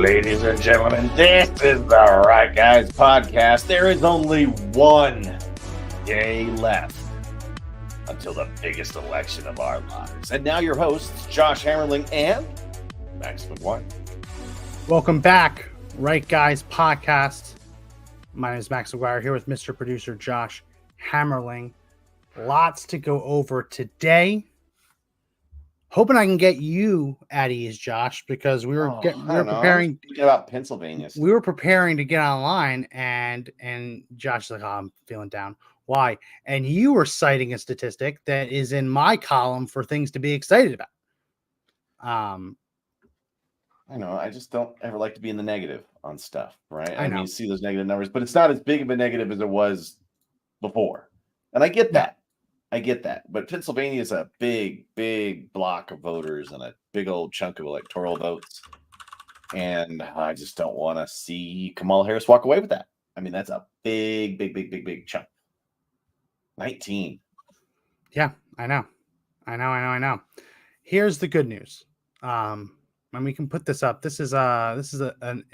Ladies and gentlemen, this is the Right Guys podcast. There is only one day left until the biggest election of our lives. And now your hosts, Josh Hammerling and Max McGuire. Welcome back, Right Guys podcast. My name is Max McGuire here with Mr. Producer Josh Hammerling. Lots to go over today. Hoping I can get you at ease, Josh, because we were preparing about Pennsylvania. We were preparing to get online, and Josh is like, "Oh, I'm feeling down." Why? And you were citing a statistic that is in my column for things to be excited about. I know. I just don't ever like to be in the negative on stuff, right? I know. mean, you see those negative numbers, but it's not as big of a negative as it was before, and I get that. But Pennsylvania is a big, big block of voters and a big old chunk of electoral votes. And I just don't want to see Kamala Harris walk away with that. I mean, that's a big, big, big, big, big chunk. 19. Yeah, I know. Here's the good news. And we can put this up. This is an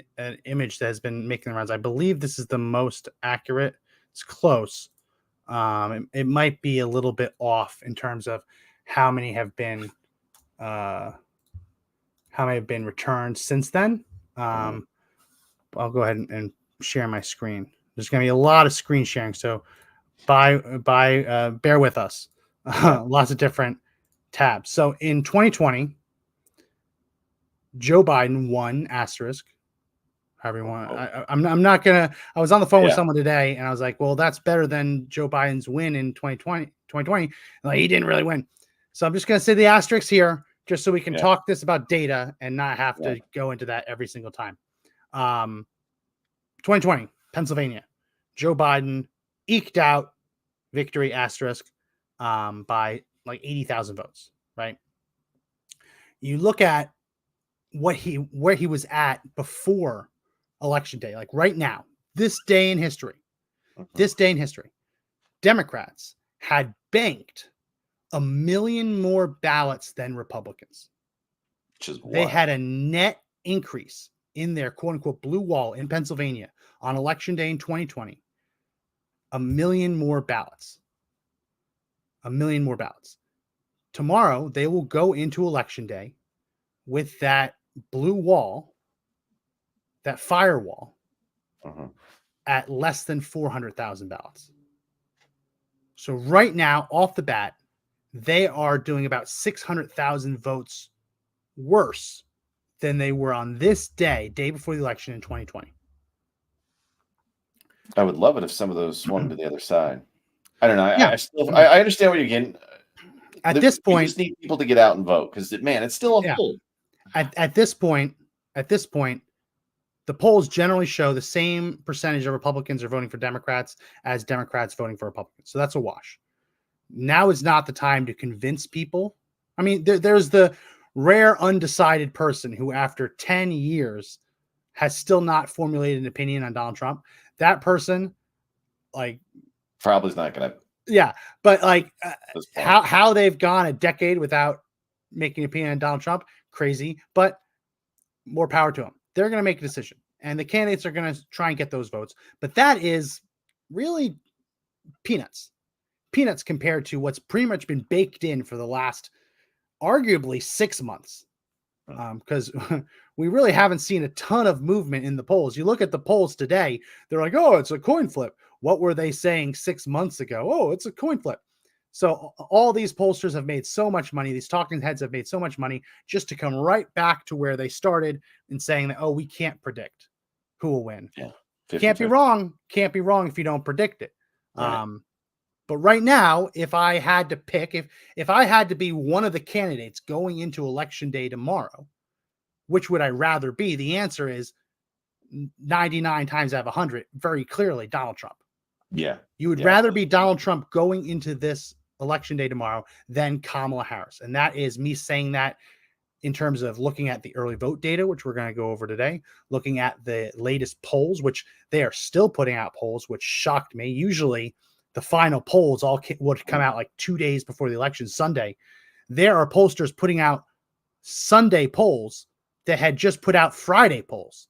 image that has been making the rounds. I believe this is the most accurate. It's close. It might be a little bit off in terms of how many have been returned since then. I'll go ahead and share my screen. There's going to be a lot of screen sharing, so bear with us. Lots of different tabs. So in 2020, Joe Biden won asterisk. However you want. I'm not gonna. I was on the phone with someone today, and I was like, "Well, that's better than Joe Biden's win in 2020. Like, he didn't really win, so I'm just gonna say the asterisk here, just so we can talk this about data and not have to go into that every single time. 2020, Pennsylvania, Joe Biden eked out victory asterisk by like 80,000 votes. Right? You look at where he was at before Election day, like right now, this day in history, Democrats had banked 1 million more ballots than Republicans. They had a net increase in their quote unquote blue wall in Pennsylvania on Election day in 2020. 1 million more ballots. 1 million more ballots. Tomorrow, they will go into Election day with that blue wall, that firewall, at less than 400,000 ballots. So right now, off the bat, they are doing about 600,000 votes worse than they were on this day before the election in 2020. I would love it if some of those swung to the other side. I don't know. I understand what you're getting. At this point, you just need people to get out and vote because, man, it's still a poll. At this point, the polls generally show the same percentage of Republicans are voting for Democrats as Democrats voting for Republicans. So that's a wash. Now is not the time to convince people. I mean, there's the rare undecided person who, after 10 years, has still not formulated an opinion on Donald Trump. That person, probably is not going to. Yeah, but how they've gone a decade without making an opinion on Donald Trump, crazy. But more power to them. They're going to make a decision, and the candidates are going to try and get those votes. But that is really peanuts compared to what's pretty much been baked in for the last arguably 6 months. Because we really haven't seen a ton of movement in the polls. You look at the polls today, they're like, oh, it's a coin flip. What were they saying 6 months ago? Oh, it's a coin flip. So all these pollsters have made so much money. These talking heads have made so much money just to come right back to where they started and saying that, oh, we can't predict who will win. Yeah, can't be wrong. Can't be wrong if you don't predict it. Right. But right now, if I had to pick, if I had to be one of the candidates going into Election day tomorrow, which would I rather be? The answer is 99 times out of 100, very clearly Donald Trump. Yeah. You would rather be Donald Trump going into this Election day tomorrow than Kamala Harris. And that is me saying that in terms of looking at the early vote data, which we're going to go over today, looking at the latest polls, which they are still putting out polls, which shocked me. Usually the final polls would come out like 2 days before the election, Sunday. There are pollsters putting out Sunday polls that had just put out Friday polls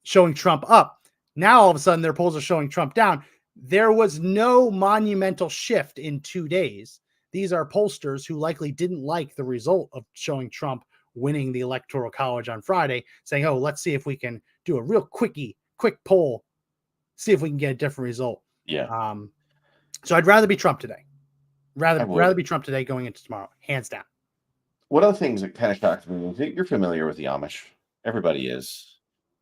showing Trump up. Now, all of a sudden, their polls are showing Trump down. There was no monumental shift in 2 days. These are pollsters who likely didn't like the result of showing Trump winning the Electoral College on Friday, saying, oh, let's see if we can do a real quick poll, see if we can get a different result. Yeah. So I'd rather be Trump today. I would. Rather be Trump today going into tomorrow, hands down. One of the things that kind of shocks me is you're familiar with the Amish. Everybody is.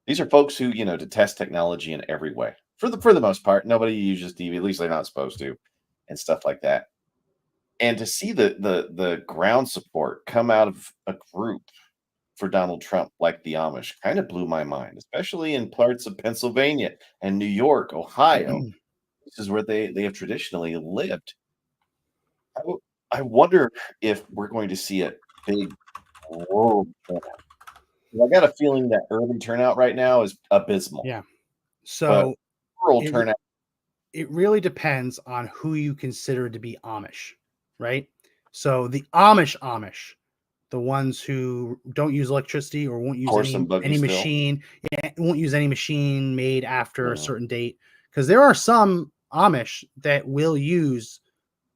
These are folks who, detest technology in every way. For the most part, nobody uses TV, at least they're not supposed to, and stuff like that. And to see the ground support come out of a group for Donald Trump like the Amish kind of blew my mind, especially in parts of Pennsylvania and New York, Ohio. This is where they have traditionally lived. I wonder if we're going to see a big rural turnout. I got a feeling that urban turnout right now is abysmal. Yeah. So rural turnout. It really depends on who you consider to be Amish, right? So the Amish, the ones who don't use electricity or won't use any machine, won't use any machine made after a certain date. Because there are some Amish that will use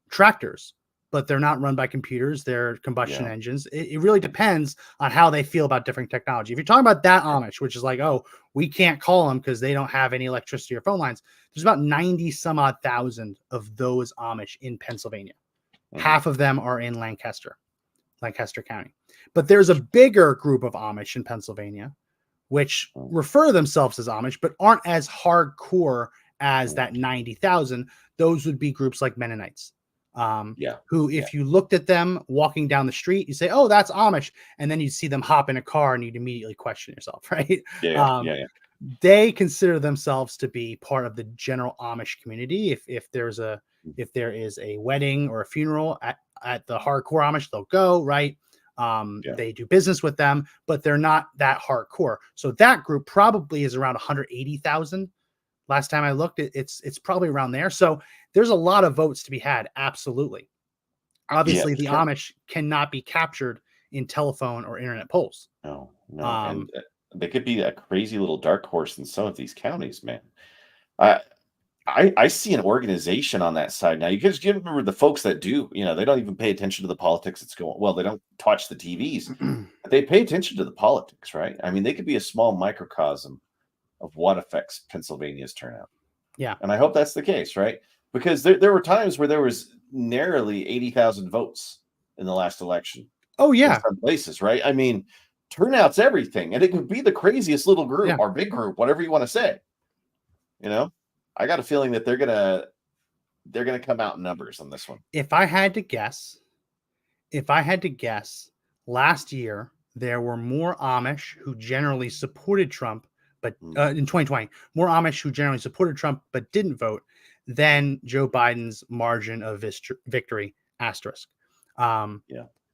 tractors, but they're not run by computers. They're combustion engines. It really depends on how they feel about different technology. If you're talking about that Amish, which is like, oh, we can't call them because they don't have any electricity or phone lines. There's about 90 some odd thousand of those Amish in Pennsylvania. Half of them are in Lancaster County. But there's a bigger group of Amish in Pennsylvania, which refer themselves as Amish, but aren't as hardcore as that 90,000. Those would be groups like Mennonites. Who, if you looked at them walking down the street, you say, oh, that's Amish. And then you'd see them hop in a car and you'd immediately question yourself, right? They consider themselves to be part of the general Amish community. If there is a wedding or a funeral at the hardcore Amish, they'll go, right? They do business with them, but they're not that hardcore. So that group probably is around 180,000. Last time I looked, it's probably around there. So there's a lot of votes to be had. Absolutely. Obviously, the Amish cannot be captured in telephone or internet polls. No. And they could be a crazy little dark horse in some of these counties, man. I see an organization on that side now. You guys remember the folks that do, they don't even pay attention to the politics that's going. Well, they don't touch the TVs. But they pay attention to the politics, right? I mean, they could be a small microcosm of what affects Pennsylvania's turnout. Yeah. And I hope that's the case, right? Because there were times where there was narrowly 80,000 votes in the last election. Oh, yeah. In some places, right? I mean, turnout's everything. And it could be the craziest little group or big group, whatever you want to say. I got a feeling that they're gonna come out in numbers on this one. If I had to guess, last year there were more Amish who generally supported Trump, but in 2020, more Amish who generally supported Trump but didn't vote than Joe Biden's margin of victory asterisk.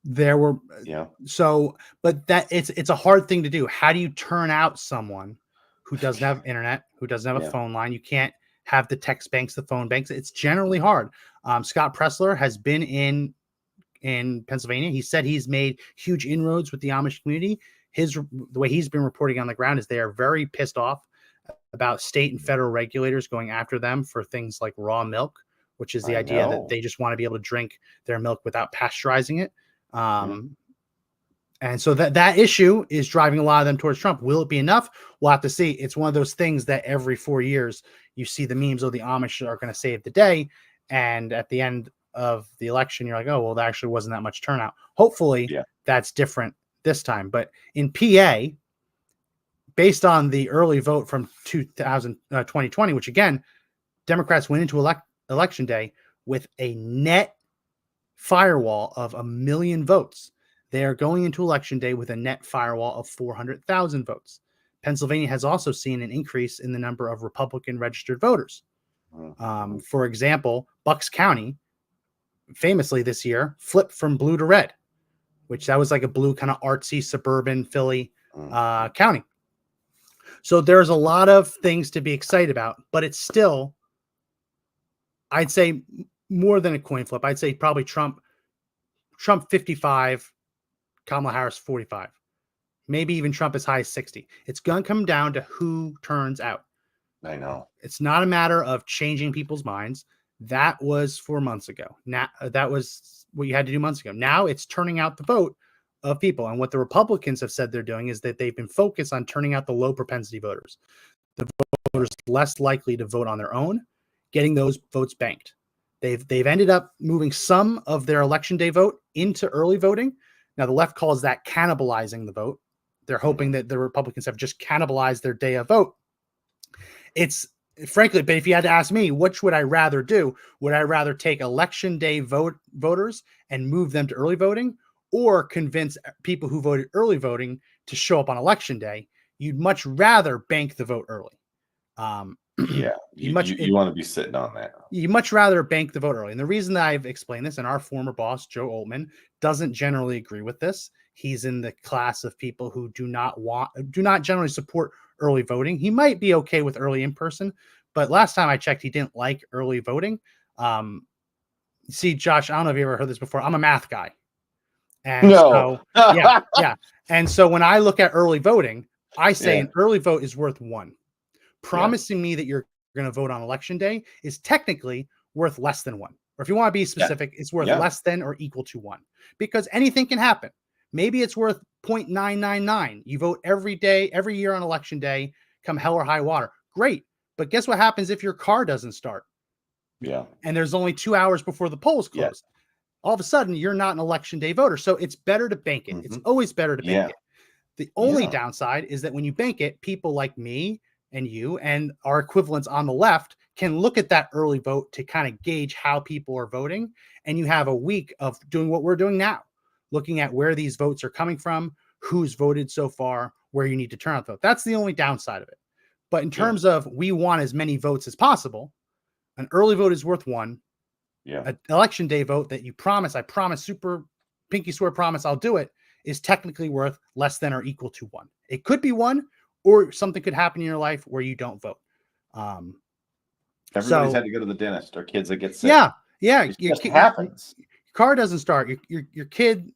There were so, but that it's a hard thing to do. How do you turn out someone who doesn't have internet, who doesn't have a phone line? You can't have the text banks, the phone banks. It's generally hard. Scott Pressler has been in Pennsylvania. He said he's made huge inroads with the Amish community. The way he's been reporting on the ground is they are very pissed off about state and federal regulators going after them for things like raw milk, which is the idea that they just want to be able to drink their milk without pasteurizing it. And so that issue is driving a lot of them towards Trump. Will it be enough? We'll have to see. It's one of those things that every 4 years you see the memes of the Amish are going to save the day. And at the end of the election, you're like, oh, well, there actually wasn't that much turnout. Hopefully that's different this time. But in PA, based on the early vote from 2020, which again, Democrats went into election day with a net firewall of 1 million votes. They are going into election day with a net firewall of 400,000 votes. Pennsylvania has also seen an increase in the number of Republican registered voters. For example, Bucks County, famously this year, flipped from blue to red, which that was like a blue kind of artsy suburban Philly county. So there's a lot of things to be excited about, but it's still, I'd say, more than a coin flip. I'd say probably Trump 55, Kamala Harris 45. maybe even Trump as high as 60. It's going to come down to who turns out. I know. It's not a matter of changing people's minds. That was 4 months ago. Now, that was what you had to do months ago. Now it's turning out the vote of people. And what the Republicans have said they're doing is that they've been focused on turning out the low propensity voters, the voters less likely to vote on their own, getting those votes banked. They've ended up moving some of their election day vote into early voting. Now, the left calls that cannibalizing the vote. They're hoping that the Republicans have just cannibalized their day of vote. It's frankly, but if you had to ask me, which would I rather do? Would I rather take election day voters and move them to early voting, or convince people who voted early voting to show up on election day? You'd much rather bank the vote early. Yeah, you want to be sitting on that. You much rather bank the vote early. And the reason that I've explained this, and our former boss, Joe Altman, doesn't generally agree with this. He's in the class of people who do not generally support early voting. He might be okay with early in person, but last time I checked, he didn't like early voting. See, Josh, I don't know if you ever heard this before. I'm a math guy. And no. So, yeah. And so when I look at early voting, I say an early vote is worth 1. Promising me that you're going to vote on election day is technically worth less than 1. Or if you want to be specific, it's worth less than or equal to 1, because anything can happen. Maybe it's worth 0.999. You vote every day, every year on election day, come hell or high water. Great. But guess what happens if your car doesn't start? Yeah. And there's only 2 hours before the polls close. All of a sudden, you're not an election day voter. So it's better to bank it. It's always better to bank it. The only downside is that when you bank it, people like me and you and our equivalents on the left can look at that early vote to kind of gauge how people are voting. And you have a week of doing what we're doing now, looking at where these votes are coming from, who's voted so far, where you need to turn out the vote. That's the only downside of it. But in terms of we want as many votes as possible, an early vote is worth 1. An election day vote that I promise, super pinky swear promise I'll do it, is technically worth less than or equal to 1. It could be 1, or something could happen in your life where you don't vote. Everybody's had to go to the dentist, or kids that get sick. Yeah. It just happens. Your car doesn't start. Your kid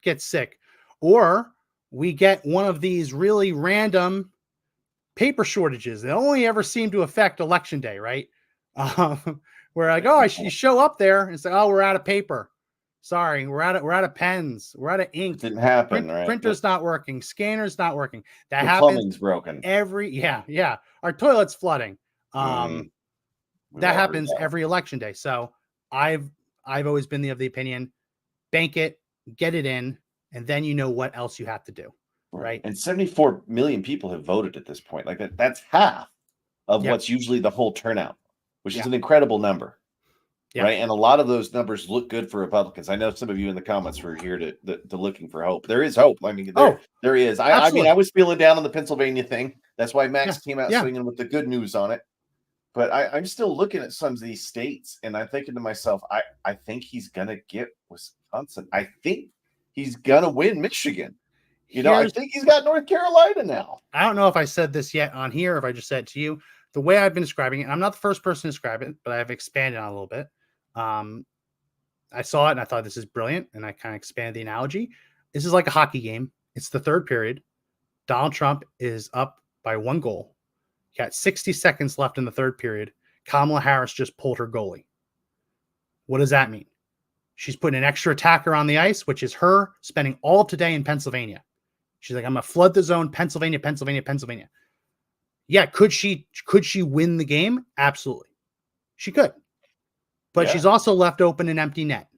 gets sick, or we get one of these really random paper shortages that only ever seem to affect election day, right? We're like, you show up there and say, we're out of paper. Sorry, we're out of pens. We're out of ink. It didn't happen, right? Printer's not working. Scanner's not working. That the happens. Plumbing's broken. Our toilet's flooding. That happens every election day. So I've always been of the opinion, bank it, get it in, and then you know what else you have to do. Right. And 74 million people have voted at this point. Like that's half of what's usually the whole turnout, which is an incredible number. Yeah. Right. And a lot of those numbers look good for Republicans. I know some of you in the comments were here to looking for hope. There is hope. I mean, there is. I mean, I was feeling down on the Pennsylvania thing. That's why Max came out swinging with the good news on it. But I'm still looking at some of these states, and I'm thinking to myself, I think he's going to get Wisconsin. I think he's going to win Michigan. I think he's got North Carolina now. I don't know if I said this yet on here, or if I just said it to you. The way I've been describing it, I'm not the first person to describe it, but I've expanded on it a little bit. I saw it and I thought this is brilliant, and I kind of expanded the analogy. This is like a hockey game. It's the third period. Donald Trump is up by 1 goal. Got 60 seconds left in the third period. Kamala Harris just pulled her goalie. What does that mean? She's putting an extra attacker on the ice, which is her spending all of today in Pennsylvania. She's like, I'm going to flood the zone, Pennsylvania. Yeah, could she win the game? Absolutely. She could. But she's also left open an empty net.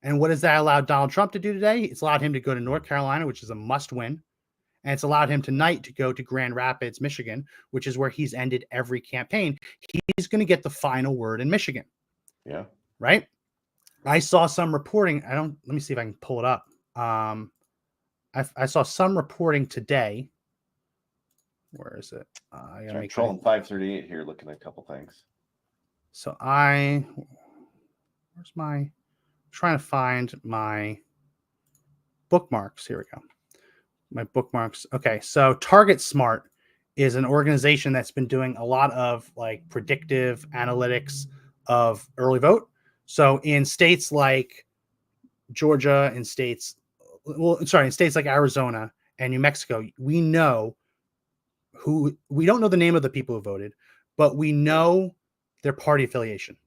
And what does that allow Donald Trump to do today? It's allowed him to go to North Carolina, which is a must-win. And it's allowed him tonight to go to Grand Rapids, Michigan, which is where he's ended every campaign. He's going to get the final word in Michigan. Yeah. Right? I saw some reporting. Let me see if I can pull it up. I saw some reporting today. Where is it? I'm trolling 538 here, looking at a couple things. So trying to find my bookmarks. Here we go. My bookmarks. Okay. So Target Smart is an organization that's been doing a lot of like predictive analytics of early vote. So in states like Georgia, in states like Arizona and New Mexico, we know we don't know the name of the people who voted, but we know their party affiliation.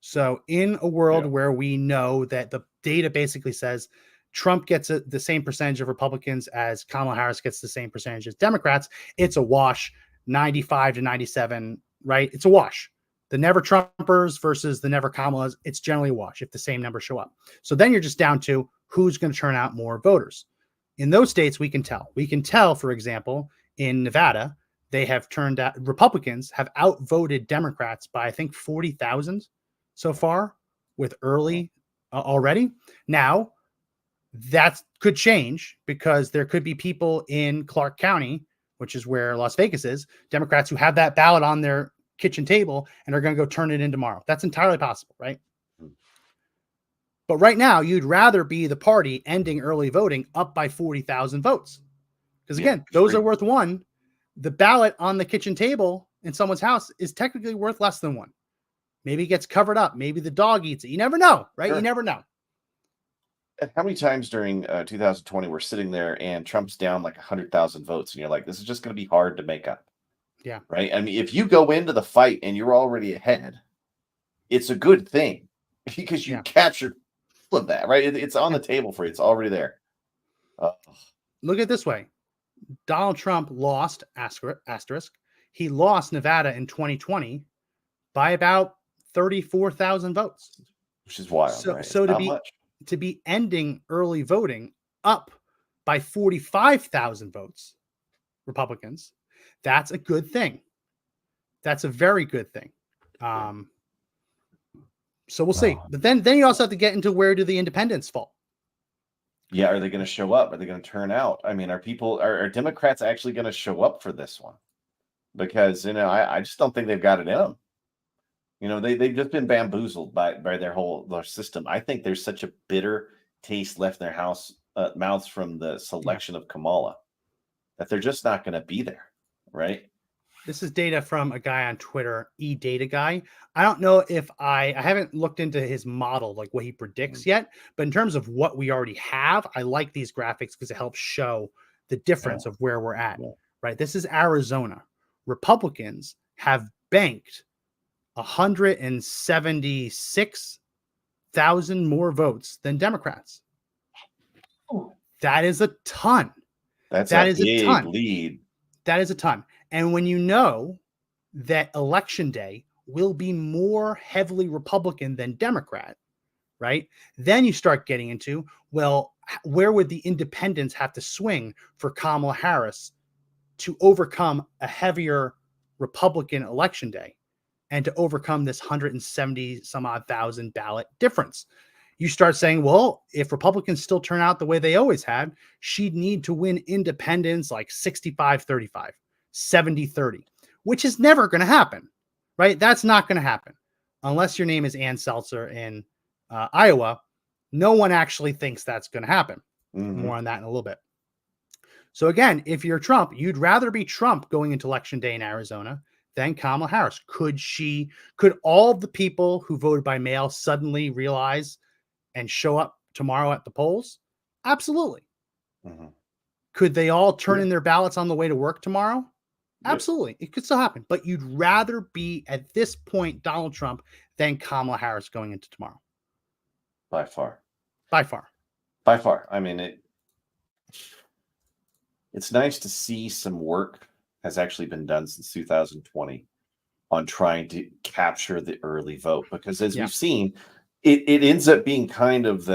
So in a world where we know that the data basically says Trump gets the same percentage of Republicans as Kamala Harris gets the same percentage as Democrats, it's a wash, 95 to 97, right? It's a wash. The never Trumpers versus the never Kamalas, it's generally a wash if the same numbers show up. So then you're just down to who's going to turn out more voters. In those states, we can tell. We can tell, for example, in Nevada, they have turned out, Republicans have outvoted Democrats by, I think, 40,000 so far with early already. Now, that could change because there could be people in Clark County, which is where Las Vegas is, Democrats who have that ballot on their kitchen table and are going to go turn it in tomorrow. That's entirely possible, right? But right now, you'd rather be the party ending early voting up by 40,000 votes. Because again, those are worth one. The ballot on the kitchen table in someone's house is technically worth less than one. Maybe it gets covered up. Maybe the dog eats it. You never know, right? You never know. How many times during 2020 we're sitting there and Trump's down like 100,000 votes and you're like, this is just going to be hard to make up. Yeah. Right. I mean, if you go into the fight and you're already ahead, it's a good thing because you captured all of that, right? It's on the table for you. It's already there. Look at it this way. Donald Trump lost, asterisk. He lost Nevada in 2020 by about 34,000 votes. Which is wild. So, right? so to be ending early voting up by 45,000 votes, Republicans, that's a good thing. That's a very good thing. So we'll see. But then you also have to get into where do the independents fall? Yeah, are they going to show up? Are they going to turn out? I mean, are Democrats actually going to show up for this one? Because, I just don't think they've got it in them. They've just been bamboozled by their system. I think there's such a bitter taste left in their mouths from the selection of Kamala that they're just not going to be there, right? This is data from a guy on Twitter, eDataGuy. I don't know if I haven't looked into his model, like what he predicts yet, but in terms of what we already have, I like these graphics because it helps show the difference of where we're at, right? This is Arizona. Republicans have banked 176,000 more votes than Democrats. That is a ton. That is a big lead. That is a ton. And when you know that election day will be more heavily Republican than Democrat, right? Then you start getting into, well, where would the independents have to swing for Kamala Harris to overcome a heavier Republican election day and to overcome this 170 some odd thousand ballot difference? You start saying, well, if Republicans still turn out the way they always had, she'd need to win independents like 65-35, 70-30, which is never going to happen, right? That's not going to happen unless your name is Ann Seltzer in Iowa. No one actually thinks that's going to happen. More on that in a little bit. So again, if you're Trump, you'd rather be Trump going into election day in Arizona than Kamala Harris. Could all the people who voted by mail suddenly realize and show up tomorrow at the polls? Absolutely. Could they all turn in their ballots on the way to work tomorrow? Absolutely. It could still happen. But you'd rather be, at this point, Donald Trump than Kamala Harris going into tomorrow. By far. By far. By far. I mean, it's nice to see some work has actually been done since 2020 on trying to capture the early vote. Because as we've seen, it ends up being kind of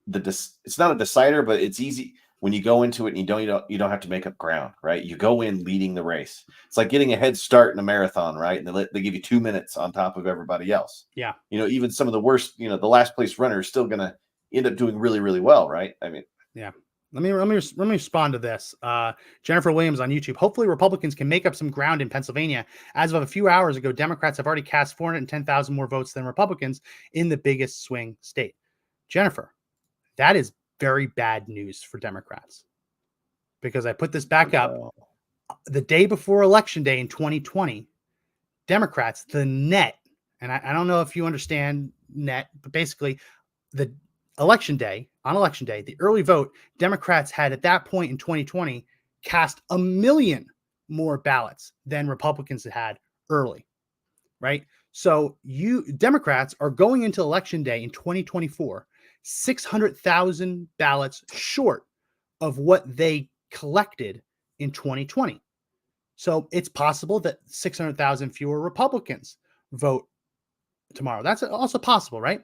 it's not a decider, but it's easy when you go into it and you don't have to make up ground, right? You go in leading the race. It's like getting a head start in a marathon, right? And they give you 2 minutes on top of everybody else. Yeah. Even some of the worst, the last place runner is still going to end up doing really, really well, right? I mean, yeah. Let me respond to this. Jennifer Williams on YouTube. Hopefully Republicans can make up some ground in Pennsylvania. As of a few hours ago, Democrats have already cast 410,000 more votes than Republicans in the biggest swing state. Jennifer, that is very bad news for Democrats, because I put this back up the day before election day in 2020. Democrats, the net, and I don't know if you understand net, but basically the election day, the early vote, Democrats had at that point in 2020 cast 1 million more ballots than Republicans had early, right? So Democrats are going into election day in 2024, 600,000 ballots short of what they collected in 2020. So it's possible that 600,000 fewer Republicans vote tomorrow. That's also possible, right?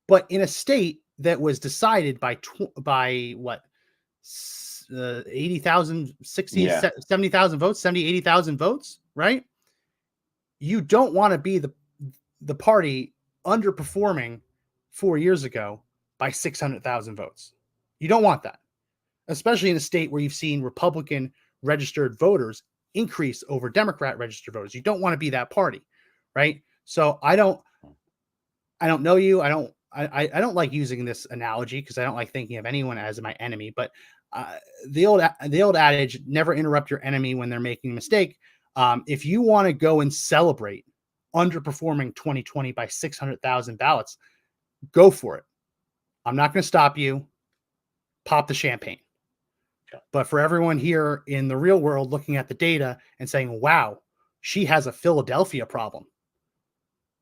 But in a state that was decided by what, 80,000, 60, Yeah. 70,000 votes, 70, 80,000 votes, right? You don't want to be the party underperforming 4 years ago by 600,000 votes. You don't want that, especially in a state where you've seen Republican registered voters increase over Democrat registered voters. You don't want to be that party, right? So I don't know you. I don't like using this analogy because I don't like thinking of anyone as my enemy. But the old adage, never interrupt your enemy when they're making a mistake. If you want to go and celebrate underperforming 2020 by 600,000 ballots, go for it. I'm not going to stop you. Pop the champagne. Yeah. But for everyone here in the real world looking at the data and saying, wow, she has a Philadelphia problem,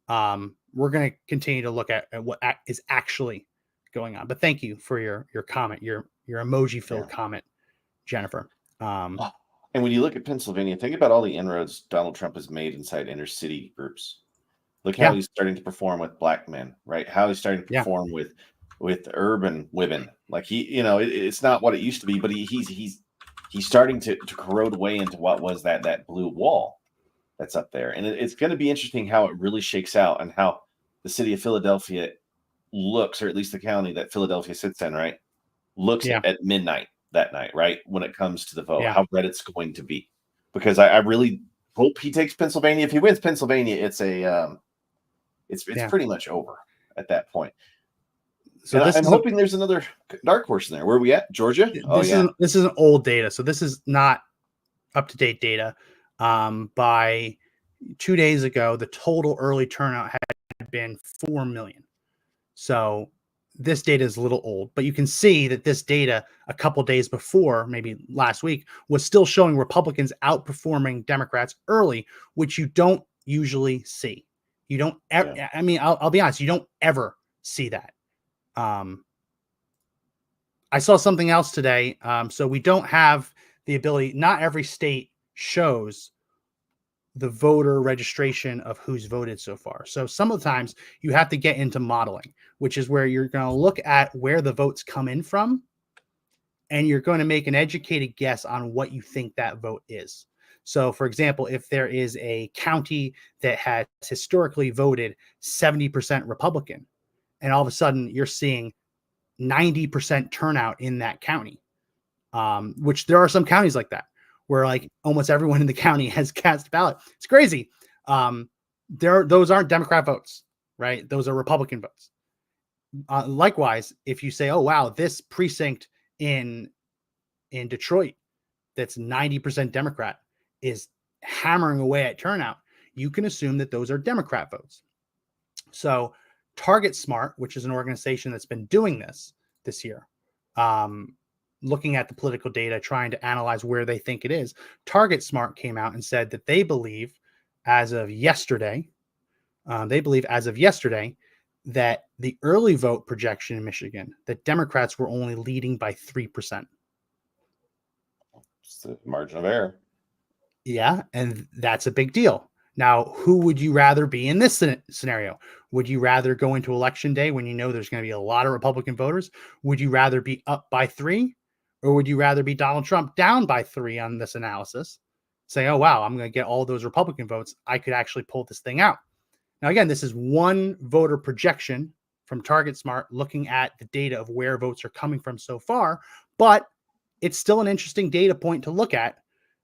we're going to continue to look at what is actually going on. But thank you for your comment, your emoji filled comment, Jennifer. And when you look at Pennsylvania, think about all the inroads Donald Trump has made inside inner city groups. Look how he's starting to perform with black men, right? How he's starting to perform with urban women. Like it's not what it used to be, but he's starting to corrode away into what was that blue wall that's up there. And it's going to be interesting how it really shakes out and how the city of Philadelphia looks, or at least the county that Philadelphia sits in, right? Looks at midnight that night, right? When it comes to the vote, how red it's going to be. Because I really hope he takes Pennsylvania. If he wins Pennsylvania, it's pretty much over at that point. So I'm hoping there's another dark horse in there. Where are we at? Georgia? This isn't old data. So this is not up-to-date data. By 2 days ago, the total early turnout had been 4 million. So this data is a little old, but you can see that this data a couple days before, maybe last week, was still showing Republicans outperforming Democrats early, which you don't usually see. You don't ever, I mean, I'll be honest, you don't ever see that. I saw something else today. So we don't have the ability, not every state shows the voter registration of who's voted so far. So some of the times you have to get into modeling, which is where you're going to look at where the votes come in from, and you're going to make an educated guess on what you think that vote is. So, for example, if there is a county that has historically voted 70% Republican, and all of a sudden you're seeing 90% turnout in that county, which there are some counties like that, where like almost everyone in the county has cast a ballot. It's crazy. Those aren't Democrat votes, right? Those are Republican votes. Likewise, if you say, oh, wow, this precinct in Detroit that's 90% Democrat is hammering away at turnout, you can assume that those are Democrat votes. So Target Smart, which is an organization that's been doing this year, looking at the political data, trying to analyze where they think it is. Target Smart came out and said that they believe as of yesterday, that the early vote projection in Michigan, that Democrats were only leading by 3%. It's the margin of error. Yeah, and that's a big deal. Now, who would you rather be in this scenario? Would you rather go into election day when you know there's going to be a lot of Republican voters? Would you rather be up by 3? Or would you rather be Donald Trump down by 3 on this analysis? Say, oh, wow, I'm going to get all those Republican votes. I could actually pull this thing out. Now, again, this is one voter projection from Target Smart looking at the data of where votes are coming from so far, but it's still an interesting data point to look at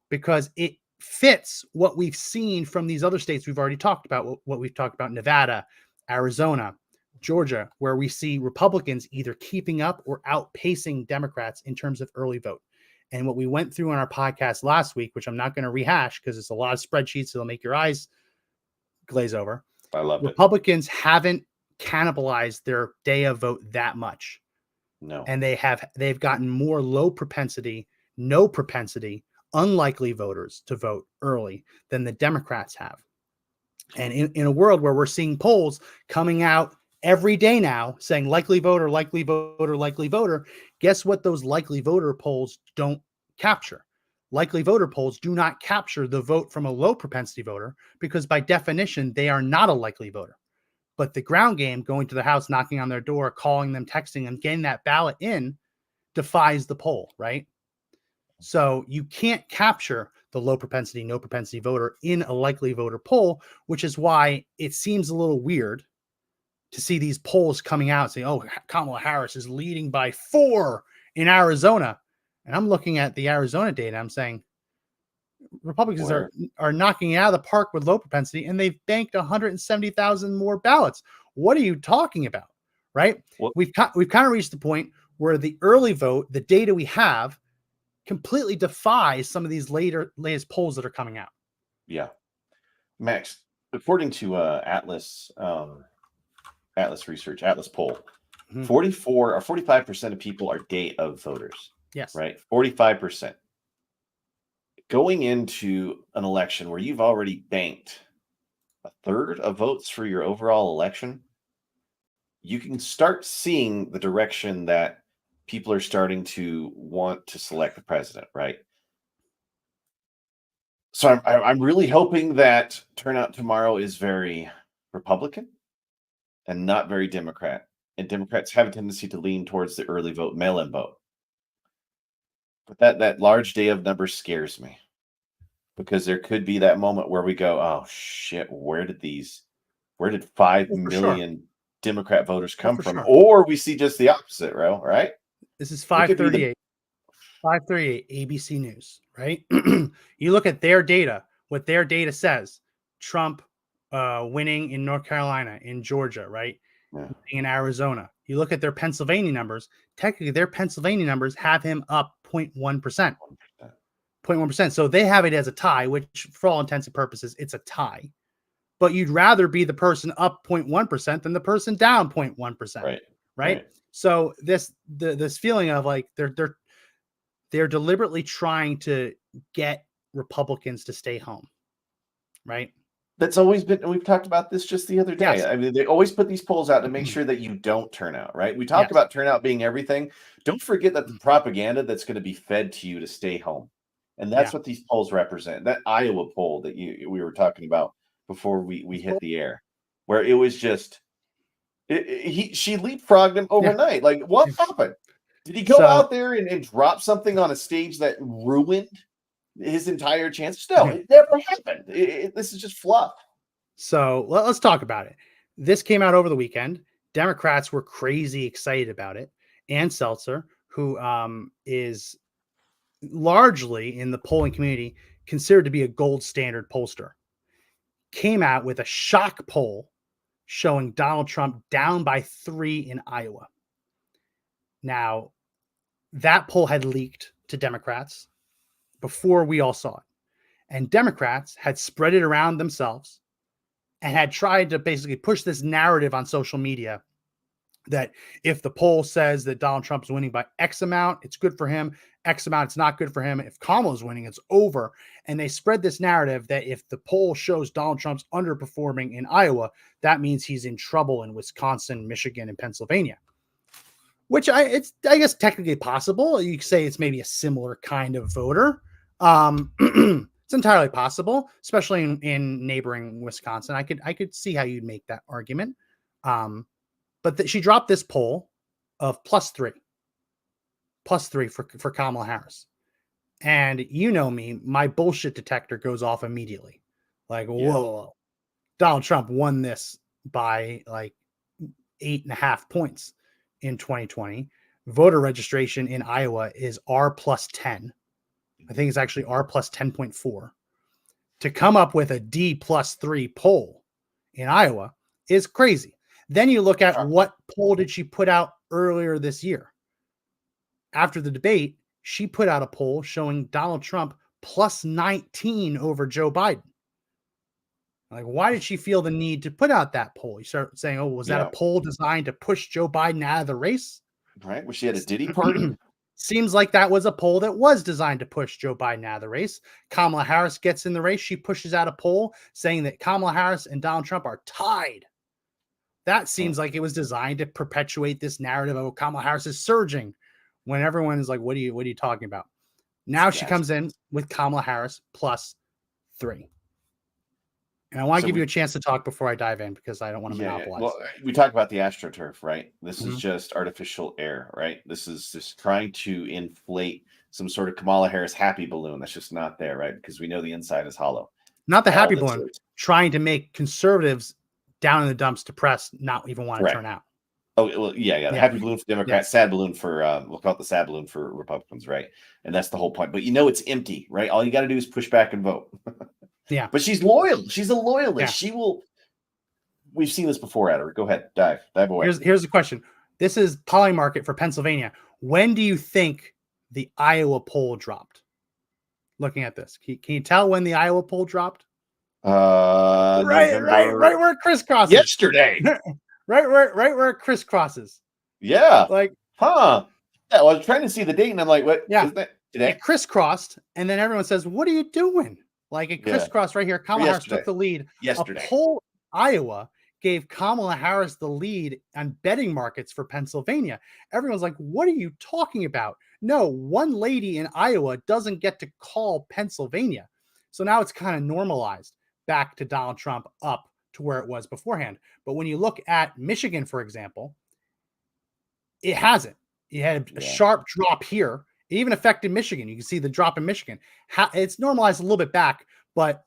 because it fits what we've seen from these other states we've already talked about, what we've talked about, Nevada, Arizona, Georgia, where we see Republicans either keeping up or outpacing Democrats in terms of early vote. And what we went through on our podcast last week, which I'm not going to rehash because it's a lot of spreadsheets, so it'll make your eyes glaze over. I love Republicans haven't cannibalized their day of vote that much. No. And they've gotten more low propensity, no propensity, unlikely voters to vote early than the Democrats have. And in a world where we're seeing polls coming out every day now saying likely voter, likely voter, likely voter, guess what those likely voter polls don't capture? Likely voter polls do not capture the vote from a low propensity voter because by definition, they are not a likely voter. But the ground game, going to the house, knocking on their door, calling them, texting them, getting that ballot in, defies the poll, right? So you can't capture the low propensity, no propensity voter in a likely voter poll, which is why it seems a little weird to see these polls coming out saying, oh, Kamala Harris is leading by 4 in Arizona. And I'm looking at the Arizona data. I'm saying Republicans are knocking it out of the park with low propensity, and they've banked 170,000 more ballots. What are you talking about? Right? We've kind of reached the point where the early vote, the data we have, completely defies some of these latest polls that are coming out. Yeah. Max, according to Atlas research, Atlas poll, 44 or 45% of people are day of voters. Yes. Right? 45%. Going into an election where you've already banked a third of votes for your overall election, you can start seeing the direction that people are starting to want to select the president, right? So I'm really hoping that turnout tomorrow is very Republican and not very Democrat. And Democrats have a tendency to lean towards the early vote, mail-in vote. But that large day of numbers scares me because there could be that moment where we go, oh shit, where did 5 million Democrat voters come from? Sure. Or we see just the opposite, right? This is 538. 538 ABC News, right? You look at their data, what their data says, Trump winning in North Carolina, in Georgia, right? Yeah. In Arizona. You look at their Pennsylvania numbers, technically their Pennsylvania numbers have him up 0.1%. 0.1%. So they have it as a tie, which for all intents and purposes, it's a tie. But you'd rather be the person up 0.1% than the person down 0.1%. Right? So this feeling of like they're deliberately trying to get Republicans to stay home, right? That's always been, and we've talked about this just the other day. Yes. I mean, they always put these polls out to make sure that you don't turn out, right? We talk about turnout being everything. Don't forget that the propaganda that's going to be fed to you to stay home. And that's what these polls represent. That Iowa poll that we were talking about before we hit the air, where it was just she leapfrogged him overnight. Like, what happened? Did he go out there and drop something on a stage that ruined his entire chance? No, it never happened. This is just fluff. So let's talk about it. This came out over the weekend. Democrats were crazy excited about it. Ann Seltzer, who is largely in the polling community considered to be a gold standard pollster, came out with a shock poll showing Donald Trump down by 3 in Iowa. Now, that poll had leaked to Democrats before we all saw it. And Democrats had spread it around themselves and had tried to basically push this narrative on social media that if the poll says that Donald Trump is winning by X amount, it's good for him. X amount, it's not good for him. If Kamala's winning, it's over. And they spread this narrative that if the poll shows Donald Trump's underperforming in Iowa, that means he's in trouble in Wisconsin, Michigan, and Pennsylvania. Which I guess technically possible. You could say it's maybe a similar kind of voter. It's entirely possible, especially in neighboring Wisconsin. I could see how you'd make that argument. But she dropped this poll of +3 for Kamala Harris. And you know me, my bullshit detector goes off immediately. Like, whoa, Donald Trump won this by like 8.5 points in 2020. Voter registration in Iowa is R+10. I think it's actually R+10.4. To come up with a D+3 poll in Iowa is crazy. Then you look at what poll did she put out earlier this year. After the debate, she put out a poll showing Donald Trump +19 over Joe Biden. Like, why did she feel the need to put out that poll? You start saying, oh, was that a poll designed to push Joe Biden out of the race? Right. Was she at a Diddy party? Seems like that was a poll that was designed to push Joe Biden out of the race. Kamala Harris gets in the race. She pushes out a poll saying that Kamala Harris and Donald Trump are tied. That seems like it was designed to perpetuate this narrative of Kamala Harris is surging when everyone is like, what are you talking about? Now she comes in with Kamala Harris +3. And I want to give you a chance to talk before I dive in because I don't want to monopolize. Well, we talked about the AstroTurf, right? This is just artificial air, right? This is just trying to inflate some sort of Kamala Harris happy balloon that's just not there, right? Because we know the inside is hollow. Not the happy balloon, trying to make conservatives down in the dumps depressed, not even want to turn out. Oh, well, yeah. The happy balloon for Democrats, sad balloon for, we'll call it the sad balloon for Republicans, right? And that's the whole point. But it's empty, right? All you got to do is push back and vote. Yeah. But she's loyal. She's a loyalist. Yeah. She will. We've seen this before at her. Go ahead. Dive away. Here's the question. This is Polymarket for Pennsylvania. When do you think the Iowa poll dropped? Looking at this. Can you tell when the Iowa poll dropped? Right where it crisscrosses. Yesterday. right where it crisscrosses. Yeah. Like, Yeah, well, I was trying to see the date and I'm like, what? Yeah. Isn't that today? It crisscrossed, and then everyone says, what are you doing? Like, it crisscrossed right here. Kamala Harris took the lead. Yesterday. A poll Iowa gave Kamala Harris the lead on betting markets for Pennsylvania. Everyone's like, what are you talking about? No, one lady in Iowa doesn't get to call Pennsylvania. So now it's kind of normalized back to Donald Trump up to where it was beforehand. But when you look at Michigan, for example, it hasn't. You had a sharp drop here. It even affected Michigan. You can see the drop in Michigan. It's normalized a little bit back, but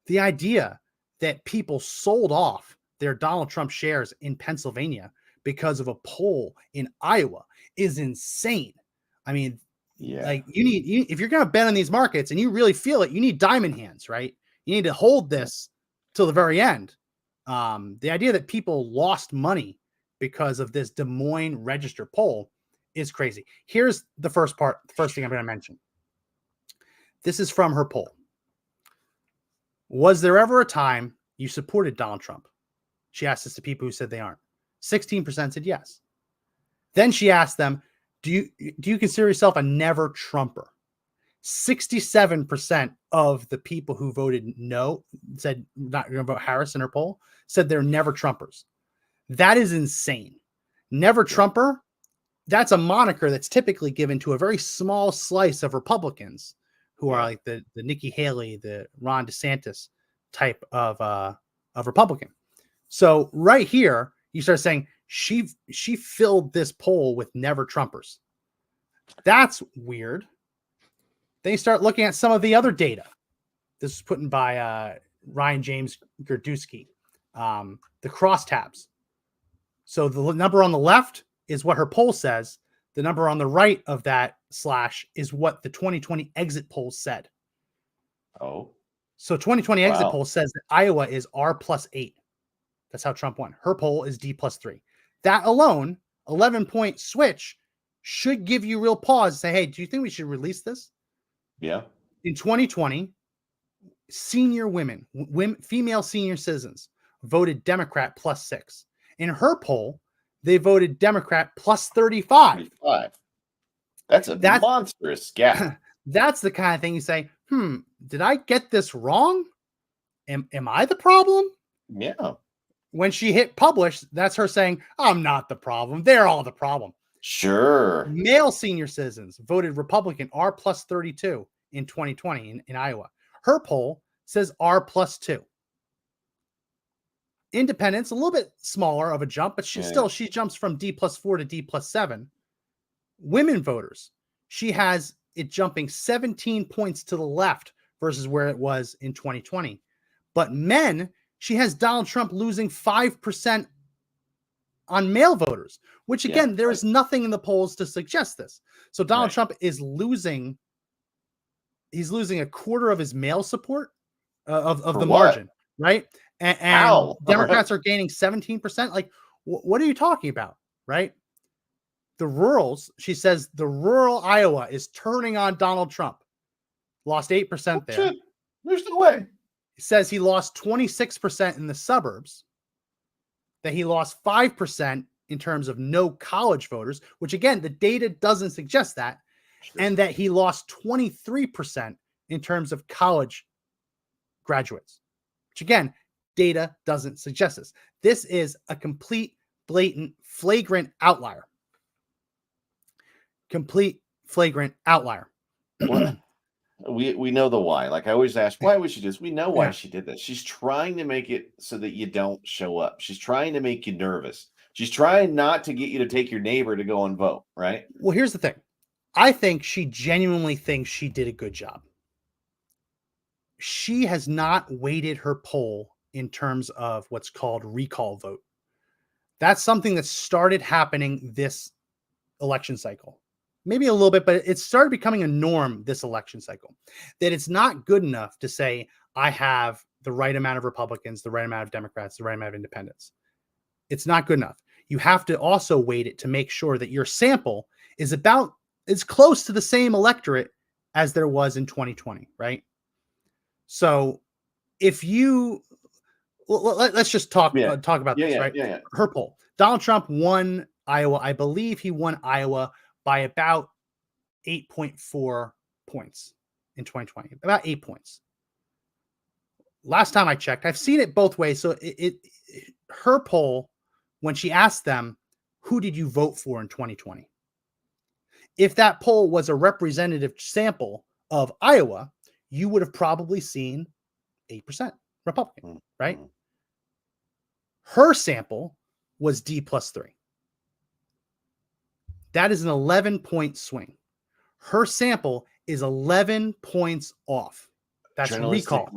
the idea that people sold off their Donald Trump shares in Pennsylvania because of a poll in Iowa is insane. I mean, like if you're going to bet on these markets and you really feel it, you need diamond hands, right? You need to hold this till the very end. The idea that people lost money because of this Des Moines Register poll is crazy. Here's the first thing I'm going to mention. This is from her poll. Was there ever a time you supported Donald Trump? She asked this to people who said they aren't. 16% said yes. Then she asked them, do you consider yourself a never Trumper? 67% of the people who voted no, said not going to vote Harris in her poll, said they're never Trumpers. That is insane. Never Trumper, that's a moniker that's typically given to a very small slice of Republicans who are like the Nikki Haley, the Ron DeSantis type of Republican. So right here, you start saying she filled this poll with never Trumpers. That's weird. Then you start looking at some of the other data. This was put in by Ryan James Gerdusky, the crosstabs. So the number on the left is what her poll says. The number on the right of that slash is what the 2020 exit poll said. Oh. So 2020 exit poll says that Iowa is R+8. That's how Trump won. Her poll is D+3. That alone, 11-point switch, should give you real pause. Say, hey, do you think we should release this? Yeah. In 2020, senior women, female senior citizens, voted Democrat +6. In her poll, they voted Democrat +35. That's monstrous gap. That's the kind of thing you say, did I get this wrong? Am I the problem? Yeah. When she hit publish, that's her saying, I'm not the problem. They're all the problem. Sure. Male senior citizens voted Republican R+32 in 2020 in Iowa. Her poll says R+2. Independents, a little bit smaller of a jump, but she jumps from D+4 to D+7. Women voters, she has it jumping 17 points to the left versus where it was in 2020. But men, she has Donald Trump losing 5% on male voters, which again, there is nothing in the polls to suggest this. So Donald Trump is losing, he's losing a quarter of his male support of the margin, right? And Democrats are gaining 17%. Like, what are you talking about, right? The rurals, she says, the rural Iowa is turning on Donald Trump. Lost 8% there. There's no way. It says he lost 26% in the suburbs, that he lost 5% in terms of no college voters, which again, the data doesn't suggest that, and that he lost 23% in terms of college graduates, which again, data doesn't suggest this. This is a complete, blatant, flagrant outlier. Complete, flagrant outlier. Well, we know the why. Like I always ask, why would she do this? We know why she did that. She's trying to make it so that you don't show up. She's trying to make you nervous. She's trying not to get you to take your neighbor to go and vote, right? Well, here's the thing. I think she genuinely thinks she did a good job. She has not weighted her poll in terms of what's called recall vote. That's something that started happening this election cycle. Maybe a little bit, but it started becoming a norm this election cycle. That it's not good enough to say, I have the right amount of Republicans, the right amount of Democrats, the right amount of independents. It's not good enough. You have to also weight it to make sure that your sample is close to the same electorate as there was in 2020, right? So if you, let's just talk about this, right? Yeah. Her poll. Donald Trump won Iowa. I believe he won Iowa by about 8.4 points in 2020, about 8 points. Last time I checked, I've seen it both ways. So her poll, when she asked them, who did you vote for in 2020? If that poll was a representative sample of Iowa, you would have probably seen 8% Republican, right? Her sample was D+3. That is an 11-point swing. Her sample is 11 points off. That's recall.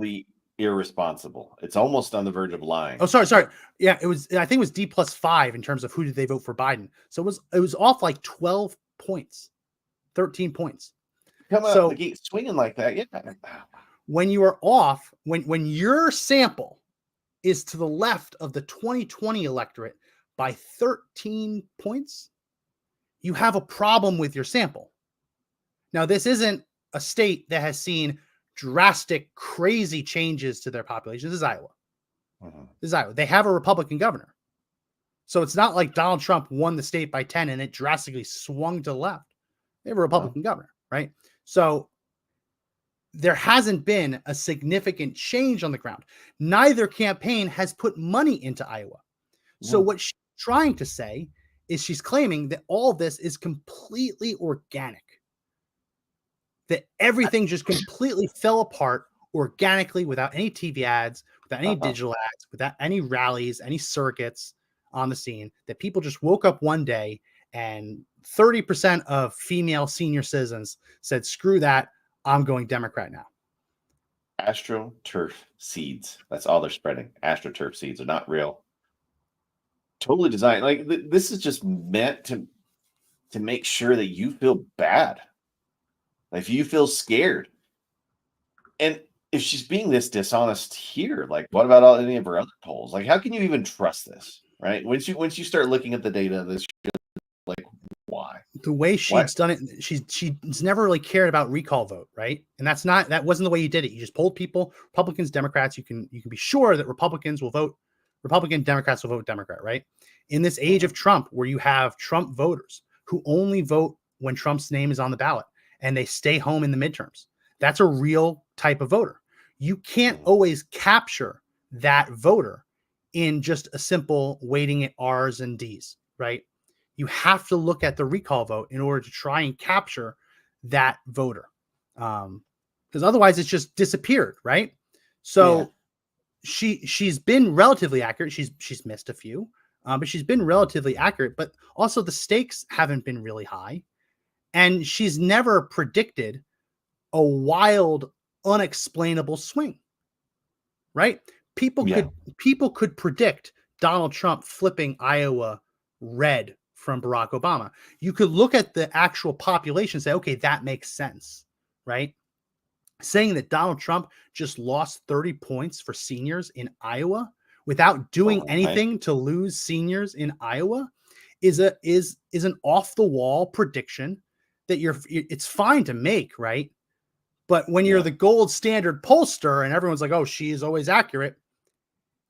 Irresponsible. It's almost on the verge of lying. Oh, sorry. Yeah, it was. I think it was D+5 in terms of who did they vote for Biden. So it was off like 12 points, 13 points. Come out the gate swinging like that. Yeah. When you are off, when your sample is to the left of the 2020 electorate by 13 points, you have a problem with your sample. Now, this isn't a state that has seen drastic, crazy changes to their population. This is Iowa. This is Iowa. They have a Republican governor. So it's not like Donald Trump won the state by 10 and it drastically swung to the left. They have a Republican governor, right? So there hasn't been a significant change on the ground. Neither campaign has put money into Iowa. So what she's trying to say is she's claiming that all this is completely organic. That everything just completely fell apart organically without any TV ads, without any digital ads, without any rallies, any circuits on the scene, that people just woke up one day and 30% of female senior citizens said, screw that, I'm going Democrat now. AstroTurf seeds. That's all they're spreading. AstroTurf seeds are not real. Totally designed. Like this is just meant to make sure that you feel bad. If you feel scared. And if she's being this dishonest here, like what about any of her other polls? Like how can you even trust this? Right? Once you start looking at the data, this like why? The way she's done it, she's never really cared about recall vote, right? And that wasn't the way you did it. You just polled people, Republicans, Democrats. You can be sure that Republicans will vote Republican, Democrats will vote Democrat, right? In this age of Trump, where you have Trump voters who only vote when Trump's name is on the ballot and they stay home in the midterms, that's a real type of voter. You can't always capture that voter in just a simple weighting at R's and D's, right? You have to look at the recall vote in order to try and capture that voter. Because otherwise it's just disappeared, right? So she's been relatively accurate. She's missed a few, but she's been relatively accurate, but also the stakes haven't been really high. And she's never predicted a wild, unexplainable swing, right? People could predict Donald Trump flipping Iowa red from Barack Obama. You could look at the actual population and say, okay, that makes sense, right? Saying that Donald Trump just lost 30 points for seniors in Iowa without doing anything to lose seniors in Iowa is an off the wall prediction that it's fine to make, right? But when you're the gold standard pollster and everyone's like, oh, she is always accurate,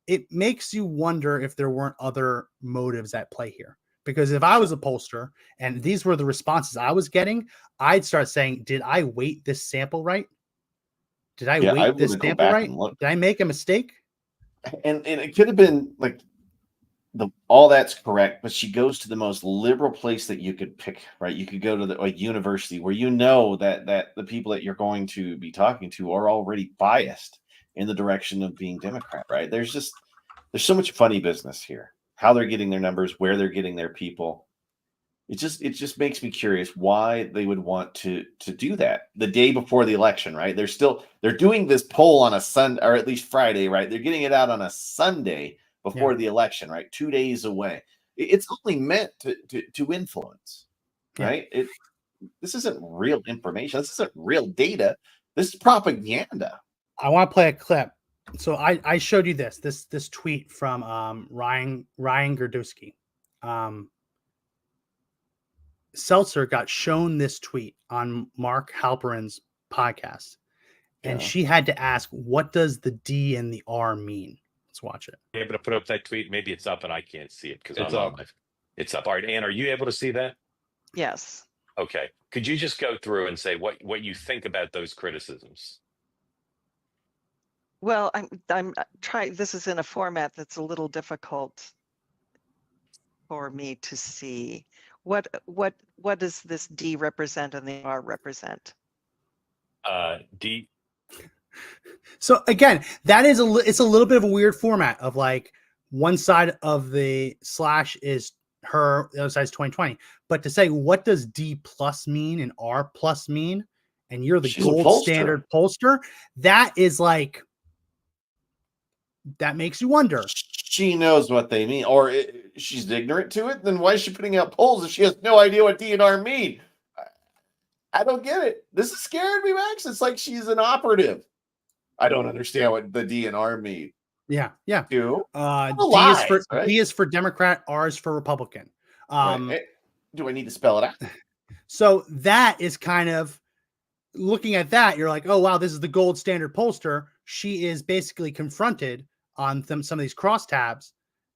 it makes you wonder if there weren't other motives at play here. Because if I was a pollster and these were the responses I was getting, I'd start saying, did I weight this sample right? Did I weight this sample right? Did I make a mistake? And it could have been like all that's correct, but she goes to the most liberal place that you could pick, right? You could go to a university where you know that the people that you're going to be talking to are already biased in the direction of being Democrat, right? There's so much funny business here. How they're getting their numbers, where they're getting their people. It just makes me curious why they would want to do that the day before the election, right? They're doing this poll on a Sunday, or at least Friday, right? They're getting it out on a Sunday before the election, right? 2 days away. It's only meant to influence, right? This isn't real information. This isn't real data. This is propaganda. I want to play a clip. So I showed you this tweet from Ryan Gerdusky. Seltzer got shown this tweet on Mark Halperin's podcast, and she had to ask, what does the D and the R mean? Let's watch it. Able to put up that tweet? Maybe it's up and I can't see it because I'm on. It's up. All right, Ann, are you able to see that? Yes. Okay. Could you just go through and say what you think about those criticisms? Well, I'm trying. This is in a format that's a little difficult for me to see. What does this D represent and the R represent? D. So again, that is it's a little bit of a weird format of like one side of the slash is her, the other side is 2020. But to say what does D plus mean and R plus mean, and you're the gold standard pollster, that is like, that makes you wonder. She knows what they mean, or she's ignorant to it. Then why is she putting out polls if she has no idea what D and R mean? I don't get it. This is scaring me, Max. It's like she's an operative. I don't understand what the D and R mean. Yeah. D is for Democrat, R is for Republican. Right. Do I need to spell it out? So that is kind of looking at that. You're like, oh wow, this is the gold standard pollster. She is basically confronted on some of these crosstabs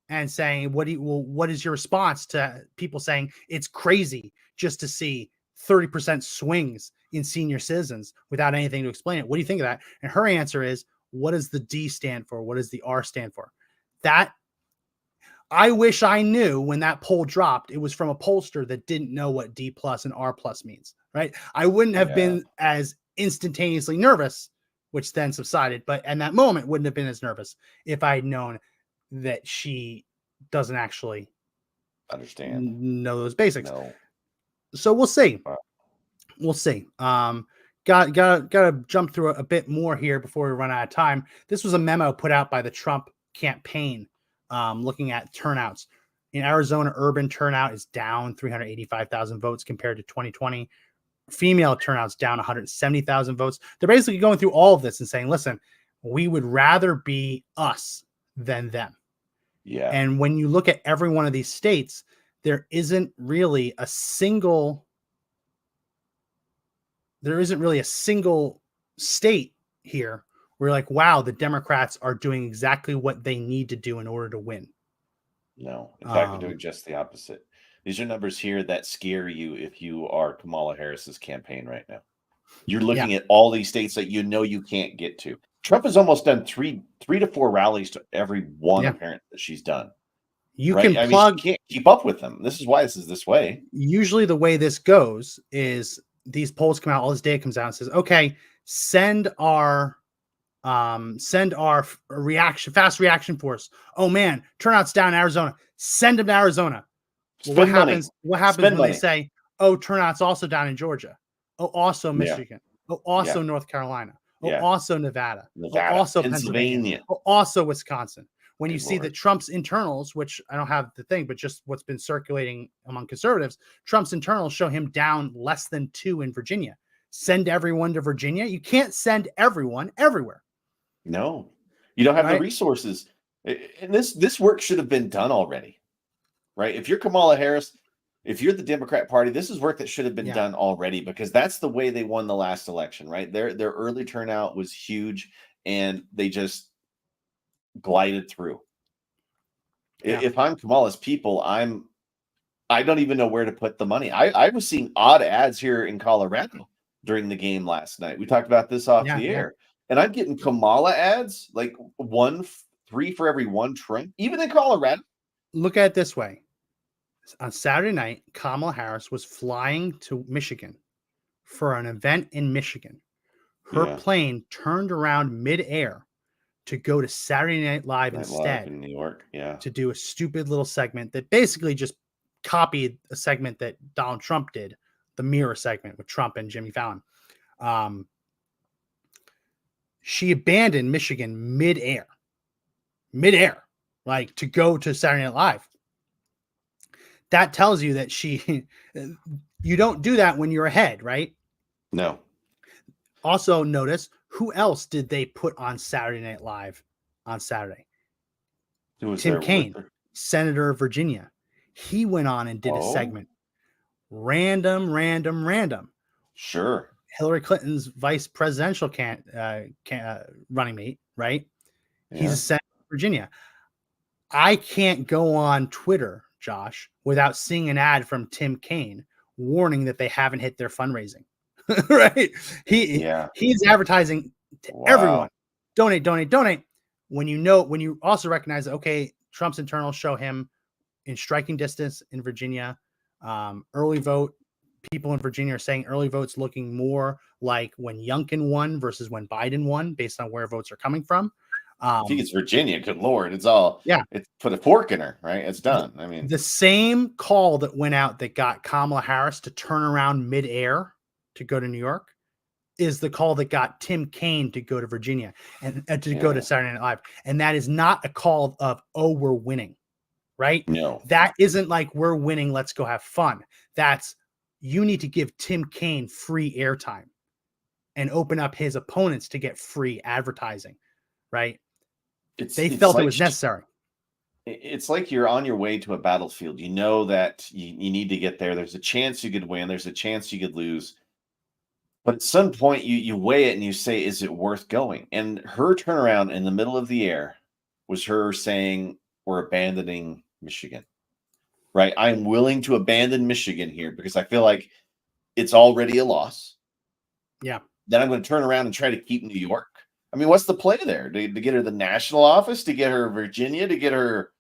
and saying, what is your response to people saying it's crazy just to see 30% swings in senior citizens without anything to explain it? What do you think of that? And her answer is, what does the D stand for? What does the R stand for? That I wish I knew when that poll dropped, it was from a pollster that didn't know what D plus and R plus means, right? I wouldn't have been as instantaneously nervous, which then subsided. But in that moment, wouldn't have been as nervous if I had known that she doesn't actually know those basics. No. So we'll see. We'll see. Got to jump through a bit more here before we run out of time. This was a memo put out by the Trump campaign, looking at turnouts. In Arizona, urban turnout is down 385,000 votes compared to 2020. Female turnout's down 170,000 votes. They're basically going through all of this and saying, listen, we would rather be us than them. Yeah. And when you look at every one of these states, there isn't really a single state here where you're like, wow, the Democrats are doing exactly what they need to do in order to win. No, in fact, they're doing just the opposite. These are numbers here that scare you if you are Kamala Harris's campaign right now. You're looking at all these states that you know you can't get to. Trump has almost done three to four rallies to every one apparent that she's done. You can plug. You can't keep up with them. This is why this is this way. Usually, the way this goes is these polls come out, all this data comes out and says, "Okay, send our fast reaction force. Oh man, turnout's down in Arizona. Send them to Arizona." Well, what happens when they say, "Oh, turnout's also down in Georgia. Oh, also Michigan. Oh, also North Carolina. Oh, also Nevada. Oh, also Pennsylvania. Oh, also Wisconsin." When you see that Trump's internals, which I don't have the thing, but just what's been circulating among conservatives, Trump's internals show him down less than 2 in Virginia. Send everyone to Virginia. You can't send everyone everywhere. No, you don't have the resources. And this work should have been done already, right? If you're Kamala Harris, if you're the Democrat Party, this is work that should have been done already, because that's the way they won the last election, right? Their early turnout was huge, and they just glided through. Yeah. If I'm Kamala's people, I don't even know where to put the money. I was seeing odd ads here in Colorado during the game last night. We talked about this off the air, and I'm getting Kamala ads, like 3 for every 1 Trump, even in Colorado. Look at it this way. On Saturday night, Kamala Harris was flying to Michigan for an event in Michigan. Her plane turned around midair to go to Saturday Night Live instead in New York, to do a stupid little segment that basically just copied a segment that Donald Trump did, the Mirror segment with Trump and Jimmy Fallon. She abandoned Michigan midair, like to go to Saturday Night Live. That tells you that you don't do that when you're ahead, right? No. Also notice, who else did they put on Saturday Night Live on Saturday? Tim Kaine, Senator of Virginia. He went on and did a segment. Random. Sure. Hillary Clinton's vice presidential running mate, right? Yeah. He's a senator of Virginia. I can't go on Twitter, Josh, without seeing an ad from Tim Kaine warning that they haven't hit their fundraising. Right? He's advertising to everyone. Donate. When you also recognize that, okay, Trump's internals show him in striking distance in Virginia. Early vote, people in Virginia are saying early vote's looking more like when Youngkin won versus when Biden won, based on where votes are coming from. I think it's Virginia. Good Lord. It's all, it's put a fork in her, right? It's done. I mean, the same call that went out that got Kamala Harris to turn around midair to go to New York is the call that got Tim Kaine to go to Virginia and to go to Saturday Night Live. And that is not a call of, oh, we're winning, right? No. That isn't like we're winning, let's go have fun. That's, you need to give Tim Kaine free airtime and open up his opponents to get free advertising, right? They felt like it was necessary. It's like you're on your way to a battlefield. You know that you need to get there. There's a chance you could win. There's a chance you could lose. But at some point, you weigh it and you say, is it worth going? And her turnaround in the middle of the air was her saying, we're abandoning Michigan, right? I'm willing to abandon Michigan here because I feel like it's already a loss. Yeah. Then I'm going to turn around and try to keep New York. I mean, what's the play there? To get her the national office, to get her Virginia, to get her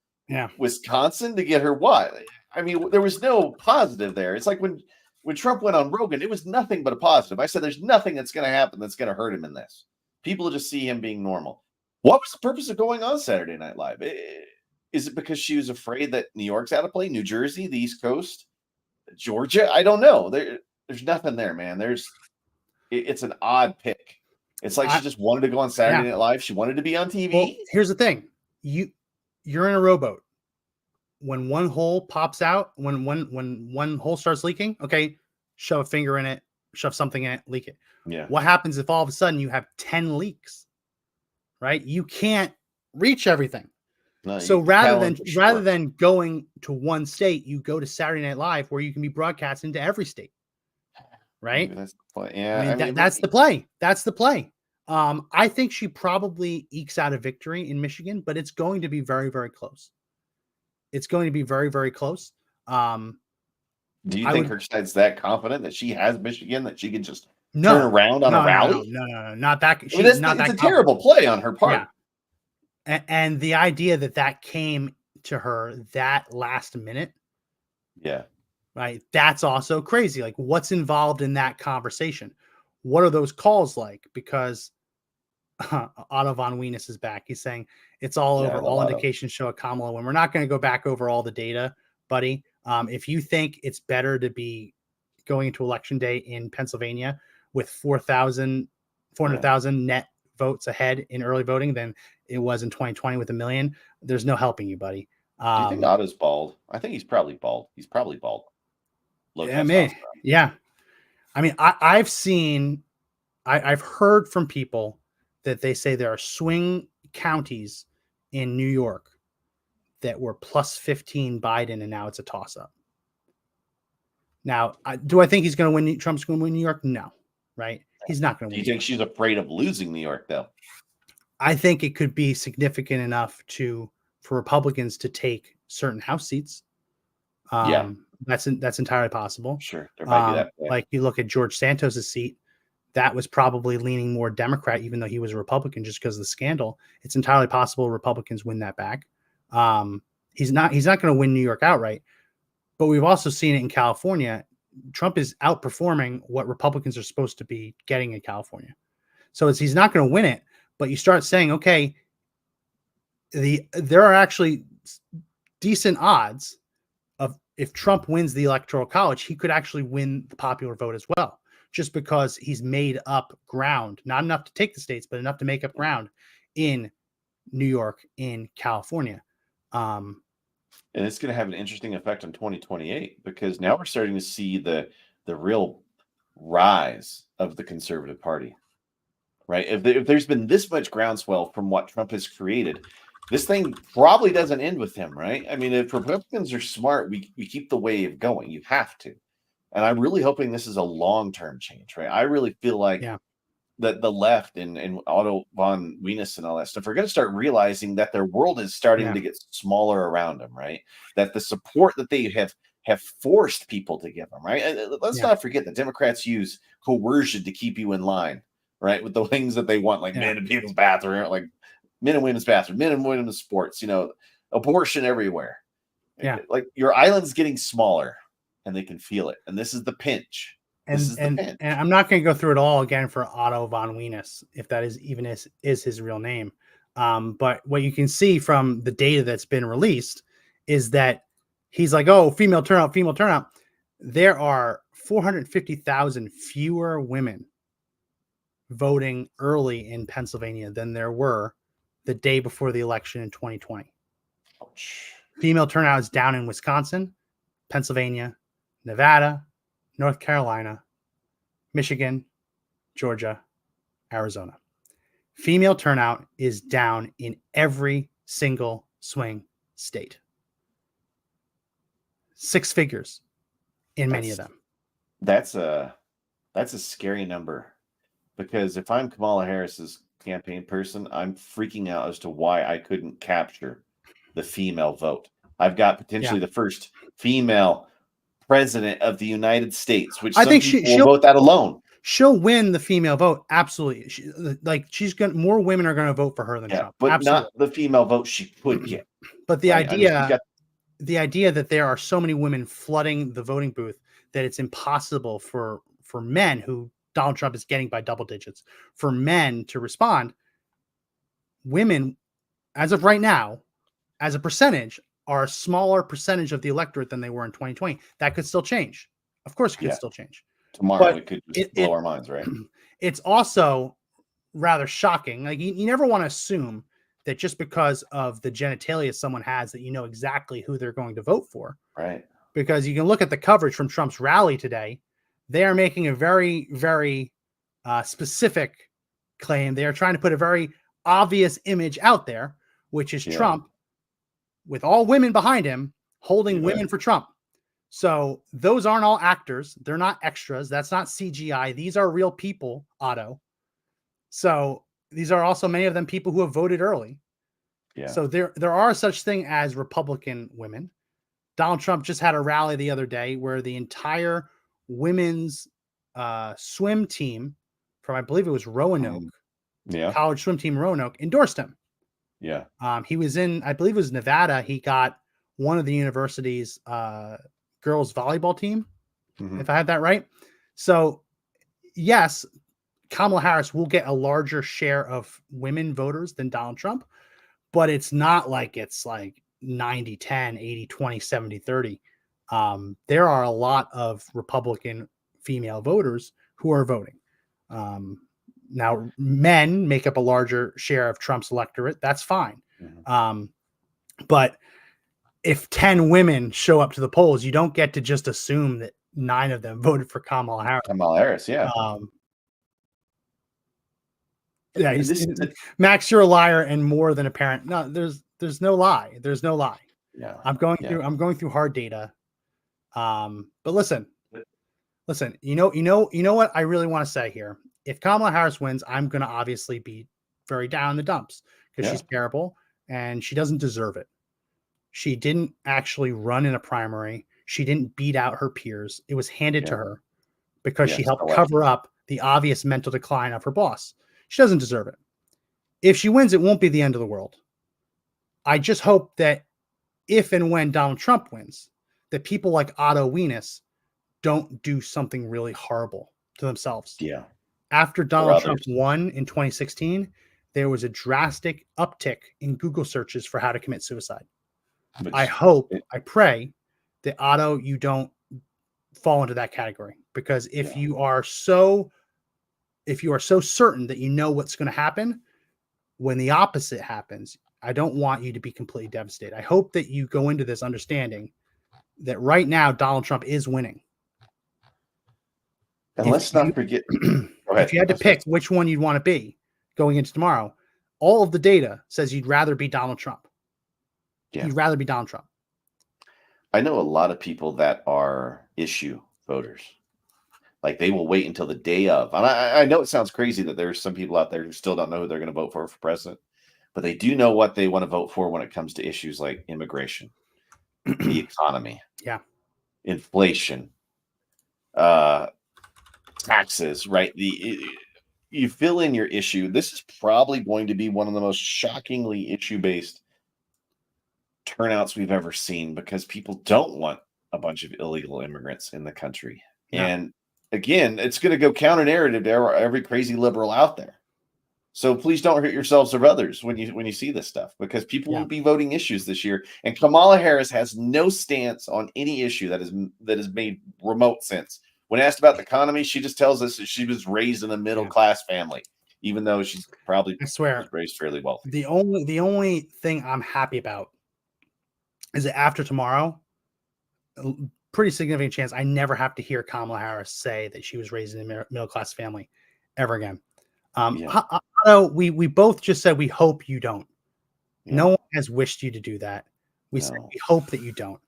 Wisconsin, to get her what? I mean, there was no positive there. It's like when Trump went on Rogan, it was nothing but a positive. I said, there's nothing that's going to happen that's going to hurt him in this. People just see him being normal. What was the purpose of going on Saturday Night Live? Is it because she was afraid that New York's out of play? New Jersey, the East Coast, Georgia? I don't know. There's nothing there, man. It's an odd pick. It's like she just wanted to go on Saturday Night Live. She wanted to be on TV. Well, here's the thing. You're in a rowboat. When one hole pops out, when one hole starts leaking, okay, shove a finger in it, shove something in it, leak it. Yeah. What happens if all of a sudden you have 10 leaks? Right? You can't reach everything. No, so rather than going to one state, you go to Saturday Night Live where you can be broadcast into every state. Right? That's the play. Yeah, that's the play. That's the play. I think she probably ekes out a victory in Michigan, but it's going to be very, very close. It's going to be very, very close. Do you think her side's that confident that she has Michigan, that she can just turn around on a rally? No, not that. It's a terrible play on her part. Yeah. And the idea that came to her that last minute. Yeah. Right. That's also crazy. Like, what's involved in that conversation? What are those calls like? Because Otto von Wienis is back. He's saying it's all over. All indications show a Kamala win. We're not going to go back over all the data, buddy. If you think it's better to be going into election day in Pennsylvania with 400,000 net votes ahead in early voting than it was in 2020 with 1 million, there's no helping you, buddy. Do you think Otto's bald? I think he's probably bald. He's probably bald. Yeah. I mean, I've heard from people that they say there are swing counties in New York that were plus 15 Biden, and now it's a toss-up. Now, do I think he's going to win? Trump's going to win New York? No, right? He's not going to Do win. you think she's afraid of losing New York, though? I think it could be significant enough for Republicans to take certain House seats. Yeah. That's entirely possible. Sure, there might be that. Like you look at George Santos's seat, that was probably leaning more Democrat, even though he was a Republican, just because of the scandal. It's entirely possible Republicans win that back. He's not going to win New York outright, but we've also seen it in California. Trump is outperforming what Republicans are supposed to be getting in California. So he's not going to win it, but you start saying, okay, there are actually decent odds of if Trump wins the Electoral College, he could actually win the popular vote as well, just because he's made up ground, not enough to take the states, but enough to make up ground in New York, in California. And it's going to have an interesting effect on 2028, because now we're starting to see the real rise of the conservative party, right? If there's been this much groundswell from what Trump has created, this thing probably doesn't end with him, right? I mean, if Republicans are smart, we keep the wave going. You have to. And I'm really hoping this is a long-term change, right? I really feel like that the left and Otto von Wienis and all that stuff are going to start realizing that their world is starting to get smaller around them, right? That the support that they have forced people to give them, right? And let's not forget that Democrats use coercion to keep you in line, right? With the things that they want, like men in people's bathroom, like men and women's bathroom, men and women's sports, abortion everywhere. Yeah. Like your island's getting smaller and they can feel it. And this is the pinch. And I'm not going to go through it all again for Otto von Wienis, if that is his real name. But what you can see from the data that's been released is that he's like, oh, female turnout. There are 450,000 fewer women voting early in Pennsylvania than there were the day before the election in 2020. Ouch. Female turnout is down in Wisconsin, Pennsylvania, Nevada, North Carolina, Michigan, Georgia, Arizona. Female turnout is down in every single swing state. 6 figures in many of them. That's a scary number, because if I'm Kamala Harris's campaign person, I'm freaking out as to why I couldn't capture the female vote. I've got potentially the first female president of the United States, which I think she'll vote that alone. She'll win the female vote. Absolutely. More women are going to vote for her than Trump. But absolutely. Not the female vote she could get. But the idea that there are so many women flooding the voting booth that it's impossible for men who Donald Trump is getting by double digits, for men to respond. Women, as of right now, as a percentage, are a smaller percentage of the electorate than they were in 2020. That could still change. Of course, it could still change. Tomorrow it could just blow our minds, right? It's also rather shocking. Like you never want to assume that just because of the genitalia someone has that you know exactly who they're going to vote for. Right. Because you can look at the coverage from Trump's rally today. They are making a very, very specific claim. They are trying to put a very obvious image out there, which is Trump with all women behind him holding women for Trump. So those aren't all actors. They're not extras. That's not CGI. These are real people, Otto. So these are also many of them people who have voted early. Yeah. So there are such thing as Republican women. Donald Trump just had a rally the other day where the entire women's swim team from, I believe it was Roanoke, college swim team Roanoke, endorsed him. Yeah. He was in, I believe it was Nevada. He got one of the university's girls volleyball team, if I had that right. So yes, Kamala Harris will get a larger share of women voters than Donald Trump, but it's not like it's like 90, 10, 80, 20, 70, 30. There are a lot of Republican female voters who are voting. Now, men make up a larger share of Trump's electorate. That's fine. But if 10 women show up to the polls, you don't get to just assume that 9 of them voted for Kamala Harris. Kamala Harris, yeah. Max, you're a liar and more than a parent. No, there's no lie. There's no lie. Yeah. I'm going through hard data. But listen, Listen, you know what I really want to say here. If Kamala Harris wins, I'm going to obviously be very down in the dumps because she's terrible and she doesn't deserve it. She didn't actually run in a primary. She didn't beat out her peers. It was handed to her because she helped cover up the obvious mental decline of her boss. She doesn't deserve it. If she wins, it won't be the end of the world. I just hope that if and when Donald Trump wins, that people like Otto Wienis don't do something really horrible to themselves. Yeah. After Donald Trump won in 2016, there was a drastic uptick in Google searches for how to commit suicide. I hope, I pray that Otto, you don't fall into that category, because if you are so certain that you know what's going to happen, when the opposite happens, I don't want you to be completely devastated. I hope that you go into this understanding that right now Donald Trump is winning. And let's not forget, if you had to pick which one you'd want to be going into tomorrow, all of the data says you'd rather be Donald Trump. Yeah. You'd rather be Donald Trump. I know a lot of people that are issue voters. Like they will wait until the day of. And I know it sounds crazy that there's some people out there who still don't know who they're going to vote for president, but they do know what they want to vote for when it comes to issues like immigration, the economy, inflation, taxes, right? You fill in your issue. This is probably going to be one of the most shockingly issue-based turnouts we've ever seen, because people don't want a bunch of illegal immigrants in the country. Yeah. And again, it's going to go counter narrative to every crazy liberal out there. So please don't hurt yourselves or others when you see this stuff, because people will be voting issues this year. And Kamala Harris has no stance on any issue that has made remote sense. When asked about the economy, she just tells us that she was raised in a middle class family, even though she's probably raised fairly wealthy. The only thing I'm happy about is that after tomorrow, a pretty significant chance I never have to hear Kamala Harris say that she was raised in a middle class family ever again. We both just said we hope you don't. No one has wished you to do that. We said we hope that you don't.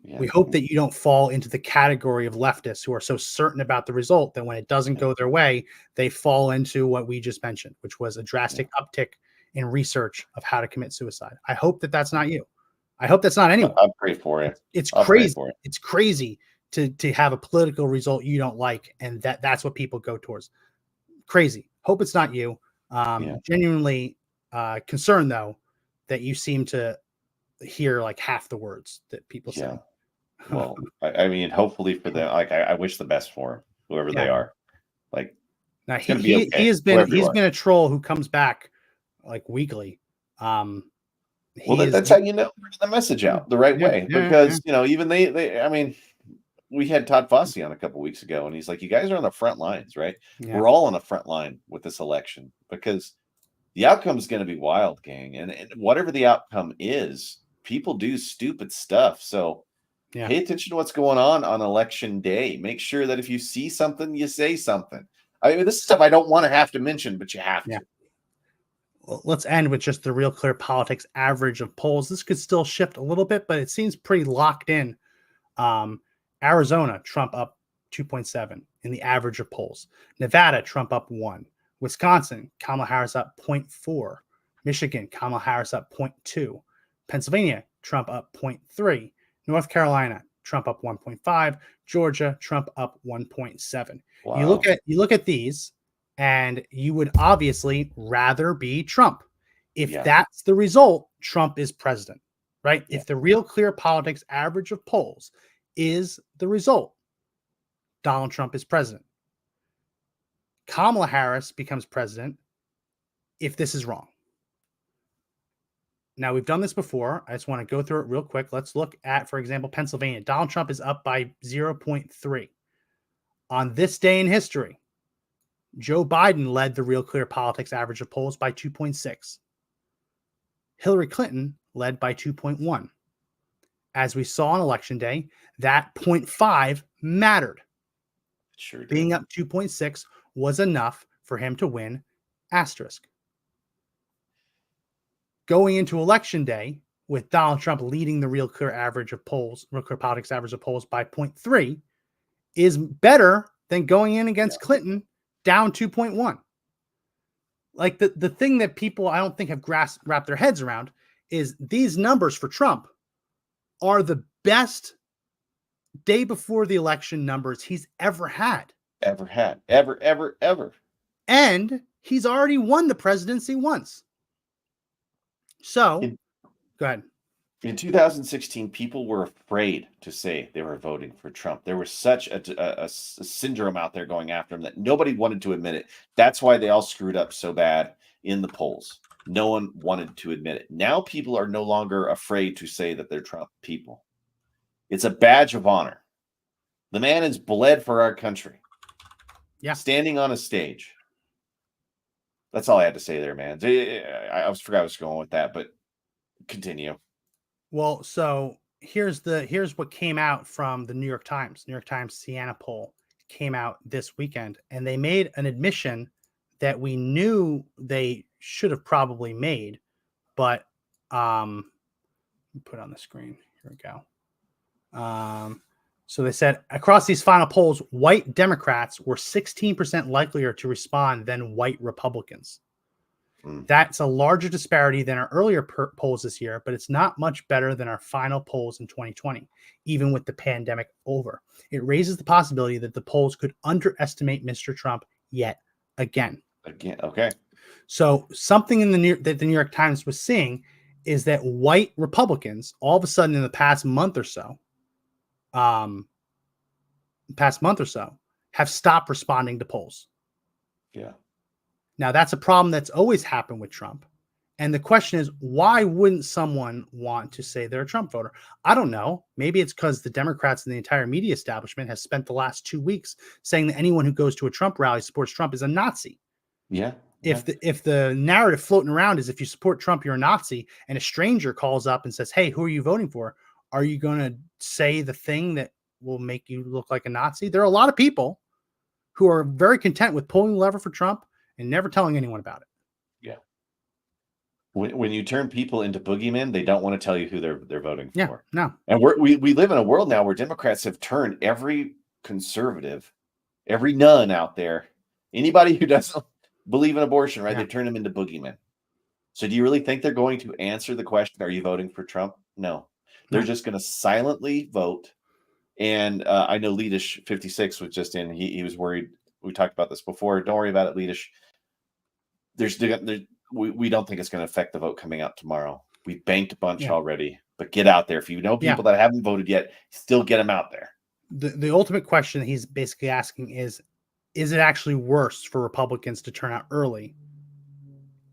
We hope that you don't fall into the category of leftists who are so certain about the result that when it doesn't go their way, they fall into what we just mentioned, which was a drastic uptick in research of how to commit suicide. I hope that that's not you. I hope that's not anyone. I'll pray for it. It's crazy. It's crazy to have a political result you don't like, and that's what people go towards. Crazy. Hope it's not you. Genuinely concerned, though, that you seem to hear like half the words that people say. Well, I mean, hopefully for them, like I wish the best for them, whoever they are. Like, now he has been a troll who comes back like weekly. That's how you know the message out the right way, because even they I mean, we had Todd Fossey on a couple weeks ago, and he's like, you guys are on the front lines, right? We're all on the front line with this election, because the outcome is going to be wild, gang. And whatever the outcome is, people do stupid stuff. So pay attention to what's going on election day. Make sure that if you see something, you say something. I mean, this is stuff I don't want to have to mention, but you have to. Well, let's end with just the Real Clear Politics average of polls. This could still shift a little bit, but it seems pretty locked in. Arizona, Trump up 2.7 in the average of polls. Nevada, Trump up 1. Wisconsin, Kamala Harris up 0.4. Michigan, Kamala Harris up 0.2. Pennsylvania, Trump up 0.3. North Carolina, Trump up 1.5. Georgia, Trump up 1.7. Wow. You look at these, and you would obviously rather be Trump. If that's the result, Trump is president, right? If the Real Clear Politics average of polls is the result, Donald Trump is president. Kamala Harris becomes president if this is wrong. Now, we've done this before. I just want to go through it real quick. Let's look at, for example, Pennsylvania. Donald Trump is up by 0.3. On this day in history, Joe Biden led the Real Clear Politics average of polls by 2.6. Hillary Clinton led by 2.1. As we saw on election day, that 0.5 mattered. Sure did. Being up 2.6 was enough for him to win, asterisk. Going into election day, with Donald Trump leading the Real Clear average of polls, Real Clear Politics average of polls by 0.3, is better than going in against Clinton down 2.1. Like the thing that people I don't think have wrapped their heads around is these numbers for Trump are the best day before the election numbers he's ever had. Ever. And he's already won the presidency once. So, go ahead. In 2016, people were afraid to say they were voting for Trump. There was such a syndrome out there going after him that nobody wanted to admit it. That's why they all screwed up so bad in the polls. No one wanted to admit it. Now people are no longer afraid to say that they're Trump people. It's a badge of honor. The man has bled for our country. Yeah. Standing on a stage. That's all I had to say there, man. I forgot I was going with that, but continue. Well, so here's what came out from the New York Times. New York Times Siena poll came out this weekend, and they made an admission that we knew they should have probably made, but let me put it on the screen. Here we go. So they said across these final polls, white Democrats were 16% likelier to respond than white Republicans. That's a larger disparity than our earlier polls this year, but it's not much better than our final polls in 2020, even with the pandemic over. It raises the possibility that the polls could underestimate Mr. Trump yet again. Okay. So something that the New York Times was seeing is that white Republicans, all of a sudden in the past month or so, have stopped responding to polls. Yeah. Now, that's a problem that's always happened with Trump. And the question is, why wouldn't someone want to say they're a Trump voter? I don't know. Maybe it's because the Democrats and the entire media establishment has spent the last 2 weeks saying that anyone who goes to a Trump rally supports Trump is a Nazi. Yeah. If the narrative floating around is if you support Trump, you're a Nazi, and a stranger calls up and says, hey, who are you voting for? Are you going to say the thing that will make you look like a Nazi? There are a lot of people who are very content with pulling the lever for Trump and never telling anyone about it. Yeah. When you turn people into boogeymen, they don't want to tell you who they're voting for. Yeah, no. And we live in a world now where Democrats have turned every conservative, every nun out there, anybody who doesn't believe in abortion, right? Yeah. They turn them into boogeymen. So do you really think they're going to answer the question, are you voting for Trump? No. They're just going to silently vote. And I know Leadish 56 was just in. He was worried. We talked about this before. Don't worry about it, Leadish. We don't think it's going to affect the vote coming out tomorrow. We banked a bunch already, but get out there. If you know people that haven't voted yet, still get them out there. The ultimate question that he's basically asking is it actually worse for Republicans to turn out early?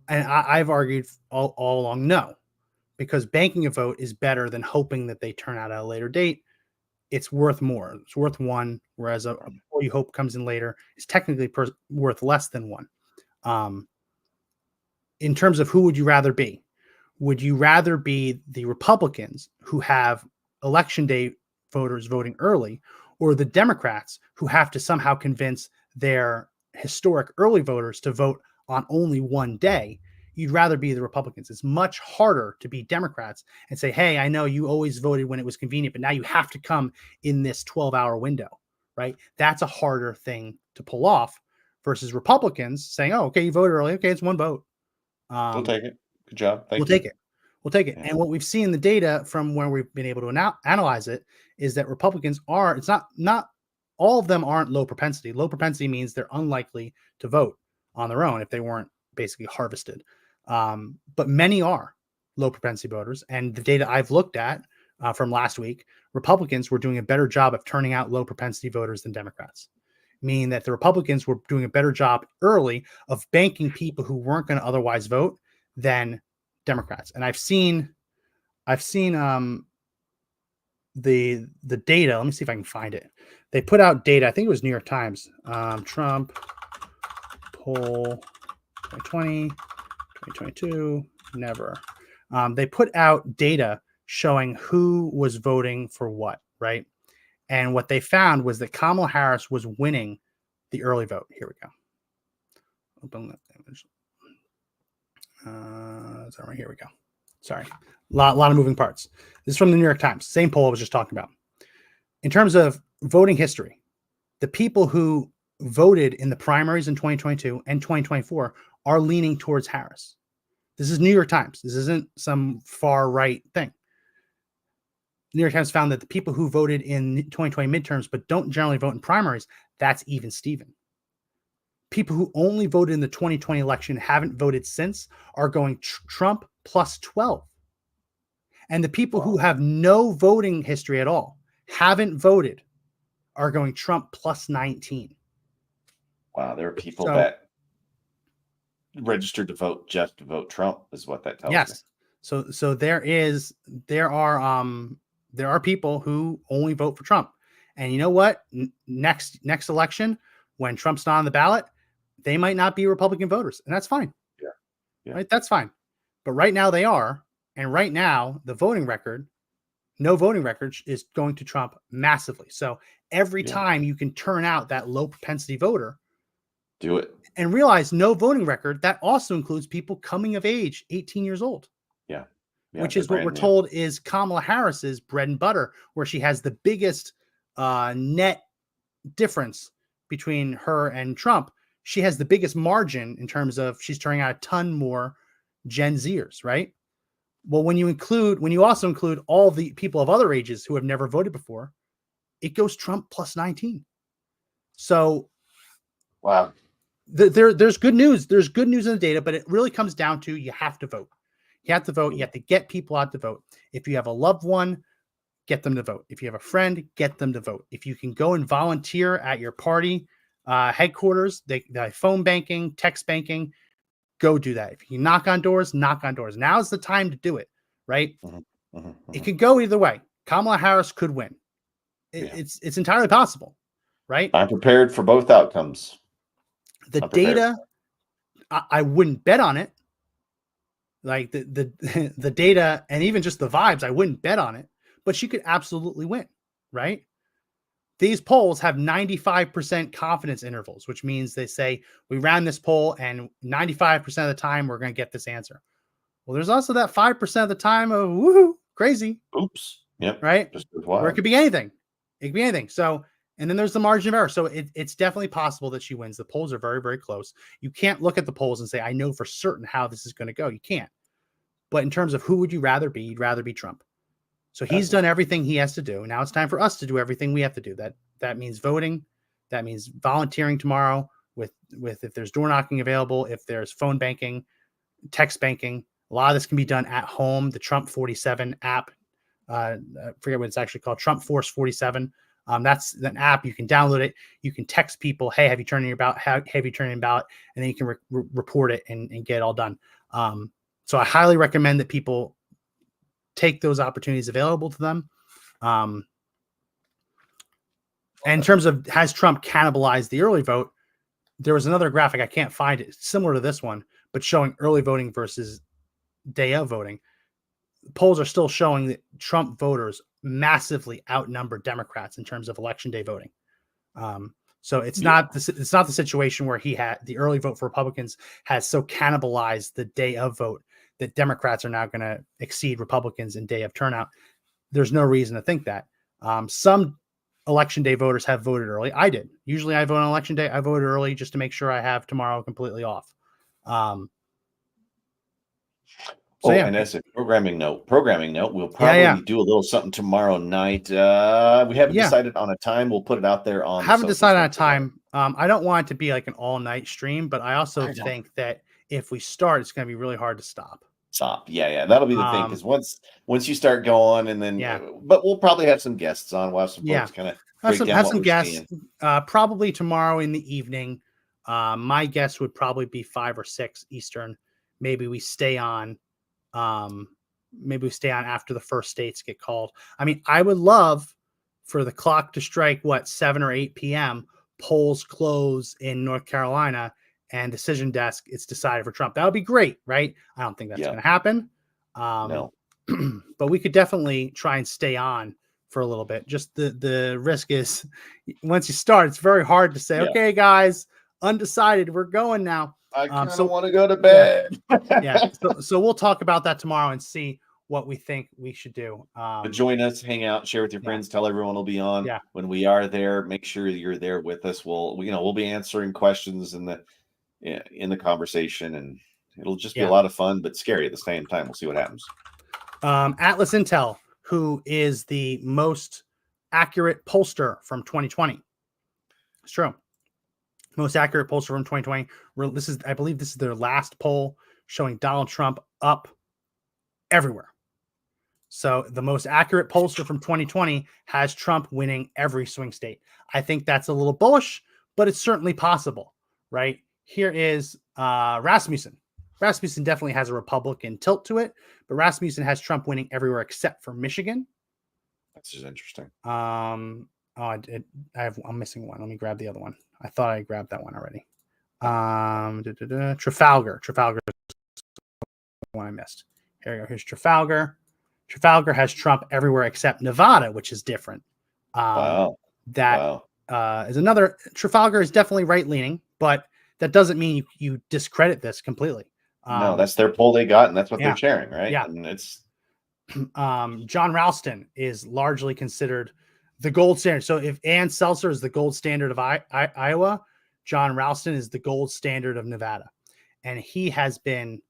And I've argued all along, no, because banking a vote is better than hoping that they turn out at a later date. It's worth more. It's worth one, whereas a poll you hope comes in later is technically worth less than one. In terms of who would you rather be? Would you rather be the Republicans who have election day voters voting early, or the Democrats who have to somehow convince their historic early voters to vote on only one day? You'd rather be the Republicans. It's much harder to be Democrats and say, hey, I know you always voted when it was convenient, but now you have to come in this 12-hour window, right? That's a harder thing to pull off versus Republicans saying, oh, okay, you voted early. Okay, it's one vote. We'll take it. Good job. We'll take it. Yeah. And what we've seen in the data from where we've been able to analyze it is that Republicans are, it's not all of them aren't low propensity. Low propensity means they're unlikely to vote on their own if they weren't basically harvested. But many are low propensity voters. And the data I've looked at from last week, Republicans were doing a better job of turning out low propensity voters than Democrats, meaning that the Republicans were doing a better job early of banking people who weren't going to otherwise vote than Democrats. And I've seen the data. Let me see if I can find it. They put out data. I think it was New York Times. Trump poll 2020, 2022, never. They put out data showing who was voting for what, right? And what they found was that Kamala Harris was winning the early vote. Here we go. Open that image. Is that right? Here we go. Sorry. Lot of moving parts. This is from the New York Times. Same poll I was just talking about. In terms of voting history, the people who voted in the primaries in 2022 and 2024 are leaning towards Harris. This is New York Times. This isn't some far right thing. New York Times found that the people who voted in 2020 midterms but don't generally vote in primaries, that's even Steven. People who only voted in the 2020 election, haven't voted since, are going Trump plus 12. And the people who have no voting history at all, haven't voted, are going Trump plus 19. Wow, there are people that registered to vote just to vote Trump, is what that tells me. Yes. So there are people who only vote for Trump. And you know what? Next election, when Trump's not on the ballot, they might not be Republican voters, and that's fine. Yeah. Right? That's fine. But right now they are. And right now, no voting record is going to Trump massively. So every time you can turn out that low propensity voter, do it. And realize no voting record, that also includes people coming of age, 18 years old. Yeah. Which is what we're told is Kamala Harris's bread and butter, where she has the biggest net difference between her and Trump. She has the biggest margin in terms of she's turning out a ton more Gen Zers, right? Well, when you also include all the people of other ages who have never voted before, it goes Trump plus 19. So, wow. There's good news. There's good news in the data, but it really comes down to you have to vote. You have to vote. You have to get people out to vote. If you have a loved one, get them to vote. If you have a friend, get them to vote. If you can go and volunteer at your party headquarters, the phone banking, text banking, go do that. If you can knock on doors, knock on doors. Now's the time to do it, right? It could go either way. Kamala Harris could win. It's entirely possible, right? I'm prepared for both outcomes. The data, I wouldn't bet on it. Like the data and even just the vibes, I wouldn't bet on it. But she could absolutely win, right? These polls have 95% confidence intervals, which means they say we ran this poll and 95% of the time we're going to get this answer. Well, there's also that 5% of the time of woohoo, crazy. Oops. Yep. Right? Where it could be anything. It could be anything. So, and then there's the margin of error. So it's definitely possible that she wins. The polls are very, very close. You can't look at the polls and say, I know for certain how this is going to go. You can't. But in terms of who would you rather be, you'd rather be Trump. So he's done everything he has to do. Now it's time for us to do everything we have to do. That means voting. That means volunteering tomorrow with if there's door knocking available, if there's phone banking, text banking. A lot of this can be done at home. The Trump 47 app, I forget what it's actually called, Trump Force 47. That's an app. You can download it. You can text people, hey, have you turned in your ballot? Have you turned in your ballot? And then you can report it and get it all done. So I highly recommend that people take those opportunities available to them. And in terms of has Trump cannibalized the early vote, there was another graphic. I can't find it similar to this one, but showing early voting versus day of voting. Polls are still showing that Trump voters massively outnumber Democrats in terms of election day voting. So it's not the situation where he had the early vote for Republicans has so cannibalized the day of vote that Democrats are now going to exceed Republicans in day of turnout. There's no reason to think that. Some election day voters have voted early. I did. Usually I vote on election day. I voted early just to make sure I have tomorrow completely off. And as a programming note, we'll probably do a little something tomorrow night. We haven't decided on a time. We'll put it out there on. I haven't decided on a time. I don't want it to be like an all night stream, but I also think that if we start, it's going to be really hard to stop. Yeah. That'll be the thing. Because once you start going and then, but we'll probably have some guests on. We'll have some folks kind of have some guests, probably tomorrow in the evening. My guess would probably be 5 or 6 Eastern. Maybe we stay on after the first states get called. I mean, I would love for the clock to strike 7 or 8 p.m. polls close in North Carolina and decision desk, it's decided for Trump. That would be great, right? I don't think that's going to happen. No. But we could definitely try and stay on for a little bit. Just the risk is once you start, it's very hard to say, okay, guys, undecided, we're going now. I kind of want to go to bed. So we'll talk about that tomorrow and see what we think we should do. But join us, hang out, share with your friends, tell everyone we'll be on. Yeah. When we are there, make sure you're there with us. We'll be answering questions in the conversation, and it'll just be a lot of fun, but scary at the same time. We'll see what happens. Atlas Intel, who is the most accurate pollster from 2020. It's true. Most accurate pollster from 2020. I believe this is their last poll showing Donald Trump up everywhere. So the most accurate pollster from 2020 has Trump winning every swing state. I think that's a little bullish, but it's certainly possible, right? Here is Rasmussen. Rasmussen definitely has a Republican tilt to it, but Rasmussen has Trump winning everywhere except for Michigan. That's just interesting. I'm missing one. Let me grab the other one. I thought I grabbed that one already. Trafalgar. Trafalgar is the one I missed. Here we go. Here's Trafalgar. Trafalgar has Trump everywhere except Nevada, which is different. That is another. Trafalgar is definitely right-leaning, but that doesn't mean you discredit this completely. No, that's their poll they got, and that's what they're sharing, right? Yeah. And it's John Ralston is largely considered the gold standard. So if Ann Seltzer is the gold standard of Iowa, John Ralston is the gold standard of Nevada. And he has been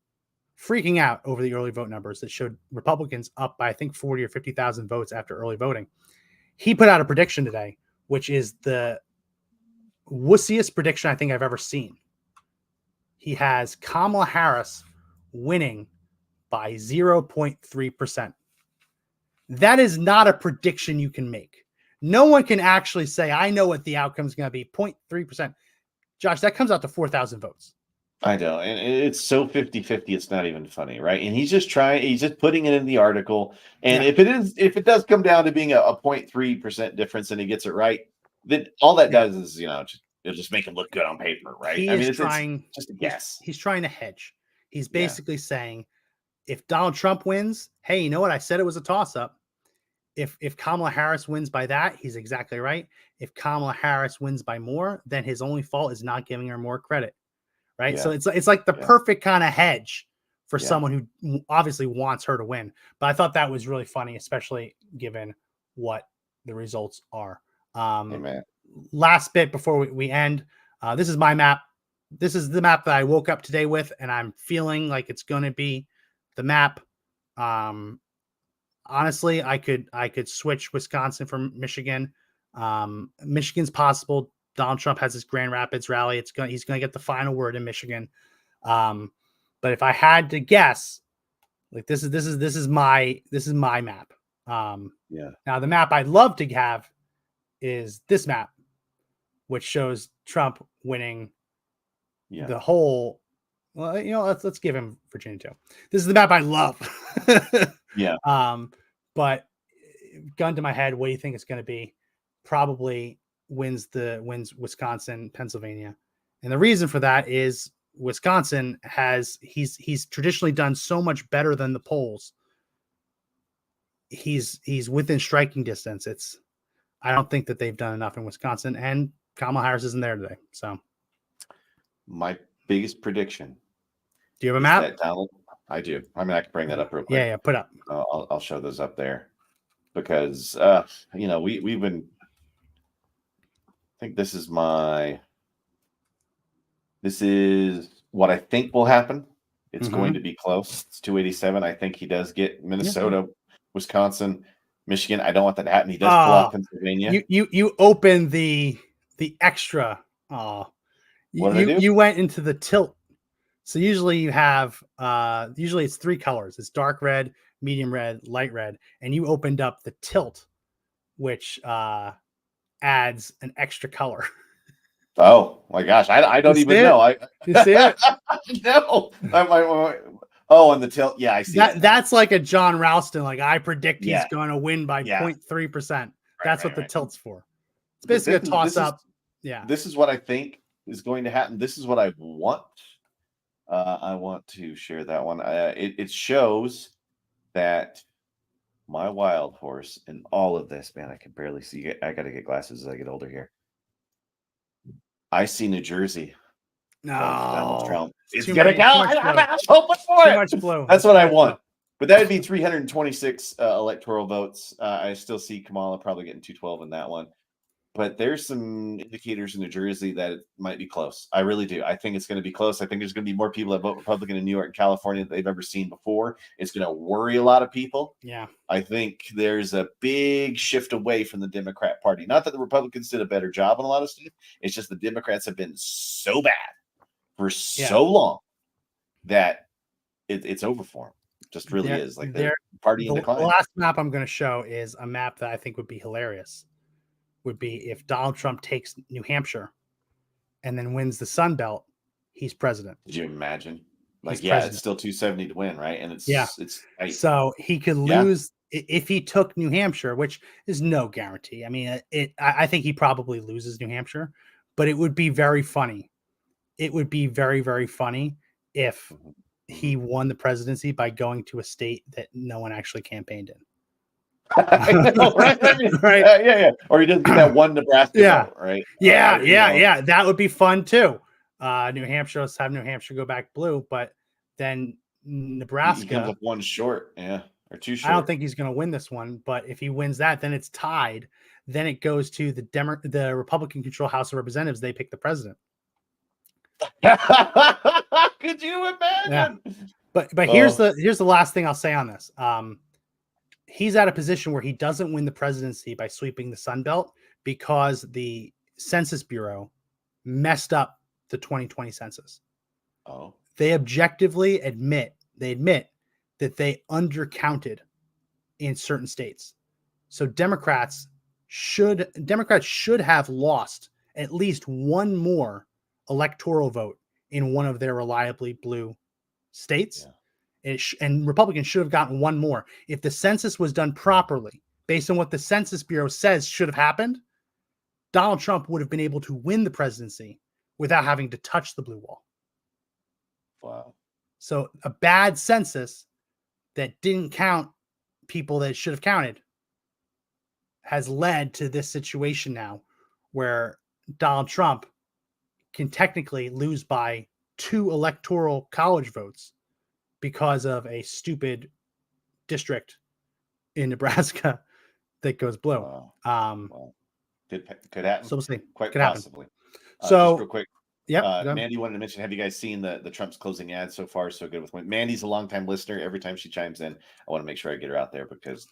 freaking out over the early vote numbers that showed Republicans up by, I think, 40 or 50,000 votes after early voting. He put out a prediction today, which is the wussiest prediction I think I've ever seen. He has Kamala Harris winning by 0.3%. That is not a prediction you can make. No one can actually say, I know what the outcome is going to be, 0.3%. Josh, that comes out to 4,000 votes. I know. And it's so 50-50, it's not even funny, right? And he's just putting it in the article. And if it does come down to being a 0.3% difference and he gets it right, then all that does is, it'll just make it look good on paper, right? It's just a guess. He's trying to hedge. He's basically saying, if Donald Trump wins, hey, you know what? I said it was a toss-up. If Kamala Harris wins by that, he's exactly right. If Kamala Harris wins by more, then his only fault is not giving her more credit, right? So it's like the perfect kind of hedge for someone who obviously wants her to win. But I thought that was really funny, especially given what the results are. Last bit before we end, this is my map. This is the map that I woke up today with, and I'm feeling like it's going to be the map. Honestly, I could switch Wisconsin from Michigan. Michigan's possible. Donald Trump has his Grand Rapids rally. He's going to get the final word in Michigan. But if I had to guess, like this is my map. Now the map I'd love to have is this map, which shows Trump winning the whole. Well, let's give him Virginia too. This is the map I love. But gun to my head, what do you think it's going to be? Probably wins Wisconsin, Pennsylvania. And the reason for that is Wisconsin he's traditionally done so much better than the polls. He's within striking distance. I don't think that they've done enough in Wisconsin, and Kamala Harris isn't there today. So my biggest prediction. Do you have a map? I do. I mean, I can bring that up real quick. Yeah, put up. I'll show those up there because we've been. I think this is what I think will happen. It's going to be close. It's 287. I think he does get Minnesota, Wisconsin, Michigan. I don't want that to happen. He does pull off Pennsylvania. You opened the extra. You went into the tilt. So usually you have usually it's three colors. It's dark red, medium red, light red, and you opened up the tilt, which adds an extra color. Oh my gosh, I don't even know. You see it? No. On the tilt. Yeah, I see that. That's like a John Ralston. Like I predict he's going to win by 0.3%. That's what the tilt's for. It's basically a toss up. This is what I think is going to happen. This is what I want. I want to share that one. It shows that my wild horse in all of this, man, I can barely see it. I got to get glasses as I get older here. I see New Jersey. No, Donald Trump. It's going to go. I'm hoping for it. Too much blue. That's what I want. But that would be 326 electoral votes. I still see Kamala probably getting 212 in that one. But there's some indicators in New Jersey that it might be close. I really do. I think it's going to be close. I think there's going to be more people that vote Republican in New York and California than they've ever seen before. It's going to worry a lot of people. Yeah. I think there's a big shift away from the Democrat Party. Not that the Republicans did a better job on a lot of stuff. It's just the Democrats have been so bad for so long that it's over for them. Just really is. Like they're party in decline. The last map I'm going to show is a map that I think would be hilarious. Would be if Donald Trump takes New Hampshire and then wins the Sun Belt, he's president. Did you imagine? Like, president. It's still 270 to win, right? And it's tight. So he could lose if he took New Hampshire, which is no guarantee. I mean, I think he probably loses New Hampshire, but it would be very funny. It would be very, very funny if he won the presidency by going to a state that no one actually campaigned in. I know, right? I mean, right? Yeah. Or he doesn't get that one Nebraska vote, right? Yeah. That would be fun too. New Hampshire, let's have New Hampshire go back blue, but then Nebraska he comes up one short, or two short. I don't think he's going to win this one, but if he wins that, then it's tied. Then it goes to the Republican control House of Representatives. They pick the president. Could you imagine? Yeah. But here's the last thing I'll say on this. He's at a position where he doesn't win the presidency by sweeping the Sun Belt because the Census Bureau messed up the 2020 census. Oh. They objectively admit that they undercounted in certain states. So Democrats should have lost at least one more electoral vote in one of their reliably blue states. Yeah. And Republicans should have gotten one more. If the census was done properly, based on what the Census Bureau says should have happened, Donald Trump would have been able to win the presidency without having to touch the blue wall. Wow. So a bad census that didn't count people that should have counted has led to this situation now where Donald Trump can technically lose by 2 electoral college votes because of a stupid district in Nebraska that goes blue. Wow. Could happen. So we'll see. Quite possibly. So just real quick. Yeah. Mandy wanted to mention, have you guys seen the Trump's closing ad so far? So good with Mandy's a longtime listener. Every time she chimes in, I want to make sure I get her out there because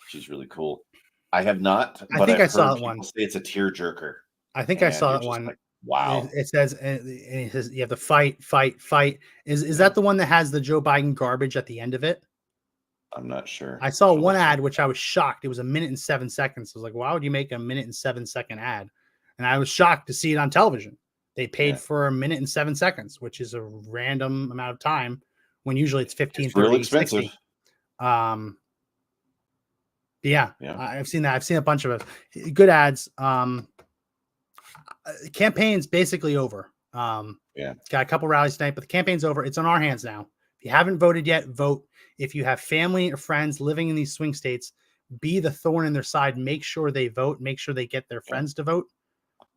she's really cool. I have not, but I think I saw that one. Say it's a tearjerker. I think I saw that one. Like, wow. It says you have to fight. Is that the one that has the Joe Biden garbage at the end of it? I'm not sure. I saw one ad which I was shocked. It was 1 minute and 7 seconds. I was like, why would you make a 1 minute and 7 second ad? And I was shocked to see it on television. They paid for 1 minute and 7 seconds, which is a random amount of time when usually it's 15, it's 30, real expensive. 60. Yeah, I've seen that. I've seen a bunch of it. Good ads. Campaign's basically over. It's got a couple rallies tonight, but the campaign's over. It's on our hands now. If you haven't voted yet, vote. If you have family or friends living in these swing states, be the thorn in their side. Make sure they vote. Make sure they get their friends to vote.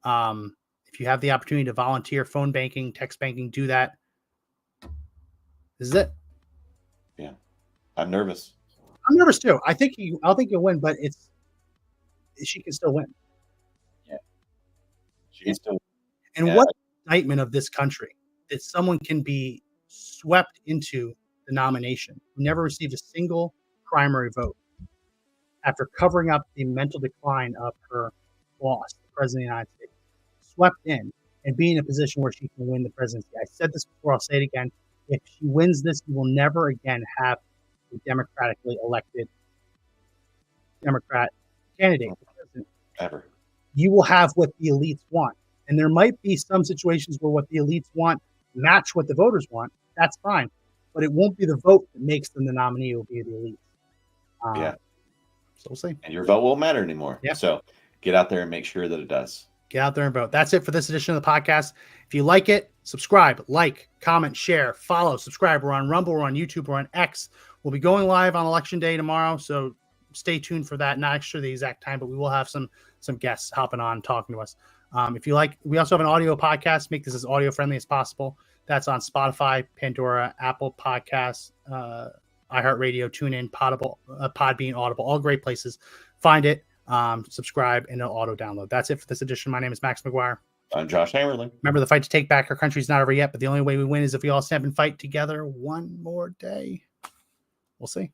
If you have the opportunity to volunteer, phone banking, text banking, do that. This is it. Yeah. I'm nervous. I'm nervous too. I think you'll win, but she can still win. Yeah. She can still win. And what indictment of this country that someone can be swept into the nomination, who never received a single primary vote after covering up the mental decline of her boss, the president of the United States, swept in and be in a position where she can win the presidency. I said this before, I'll say it again. If she wins this, you will never again have a democratically elected Democrat candidate. Ever. You will have what the elites want. And there might be some situations where what the elites want match what the voters want. That's fine. But it won't be the vote that makes them the nominee. It will be the elites. So we'll see. And your vote won't matter anymore. Yeah. So get out there and make sure that it does. Get out there and vote. That's it for this edition of the podcast. If you like it, subscribe, like, comment, share, follow, subscribe. We're on Rumble, we're on YouTube, we're on X. We'll be going live on Election Day tomorrow, so stay tuned for that. Not sure the exact time, but we will have some guests hopping on talking to us. If you like, we also have an audio podcast. Make this as audio friendly as possible. That's on Spotify, Pandora, Apple Podcasts, iHeartRadio, TuneIn, Podbean, Audible, all great places. Find it, subscribe, and it'll auto download. That's it for this edition. My name is Max McGuire. I'm Josh Hammerling. Remember, the fight to take back our country is not over yet, but the only way we win is if we all stand up and fight together one more day. We'll see.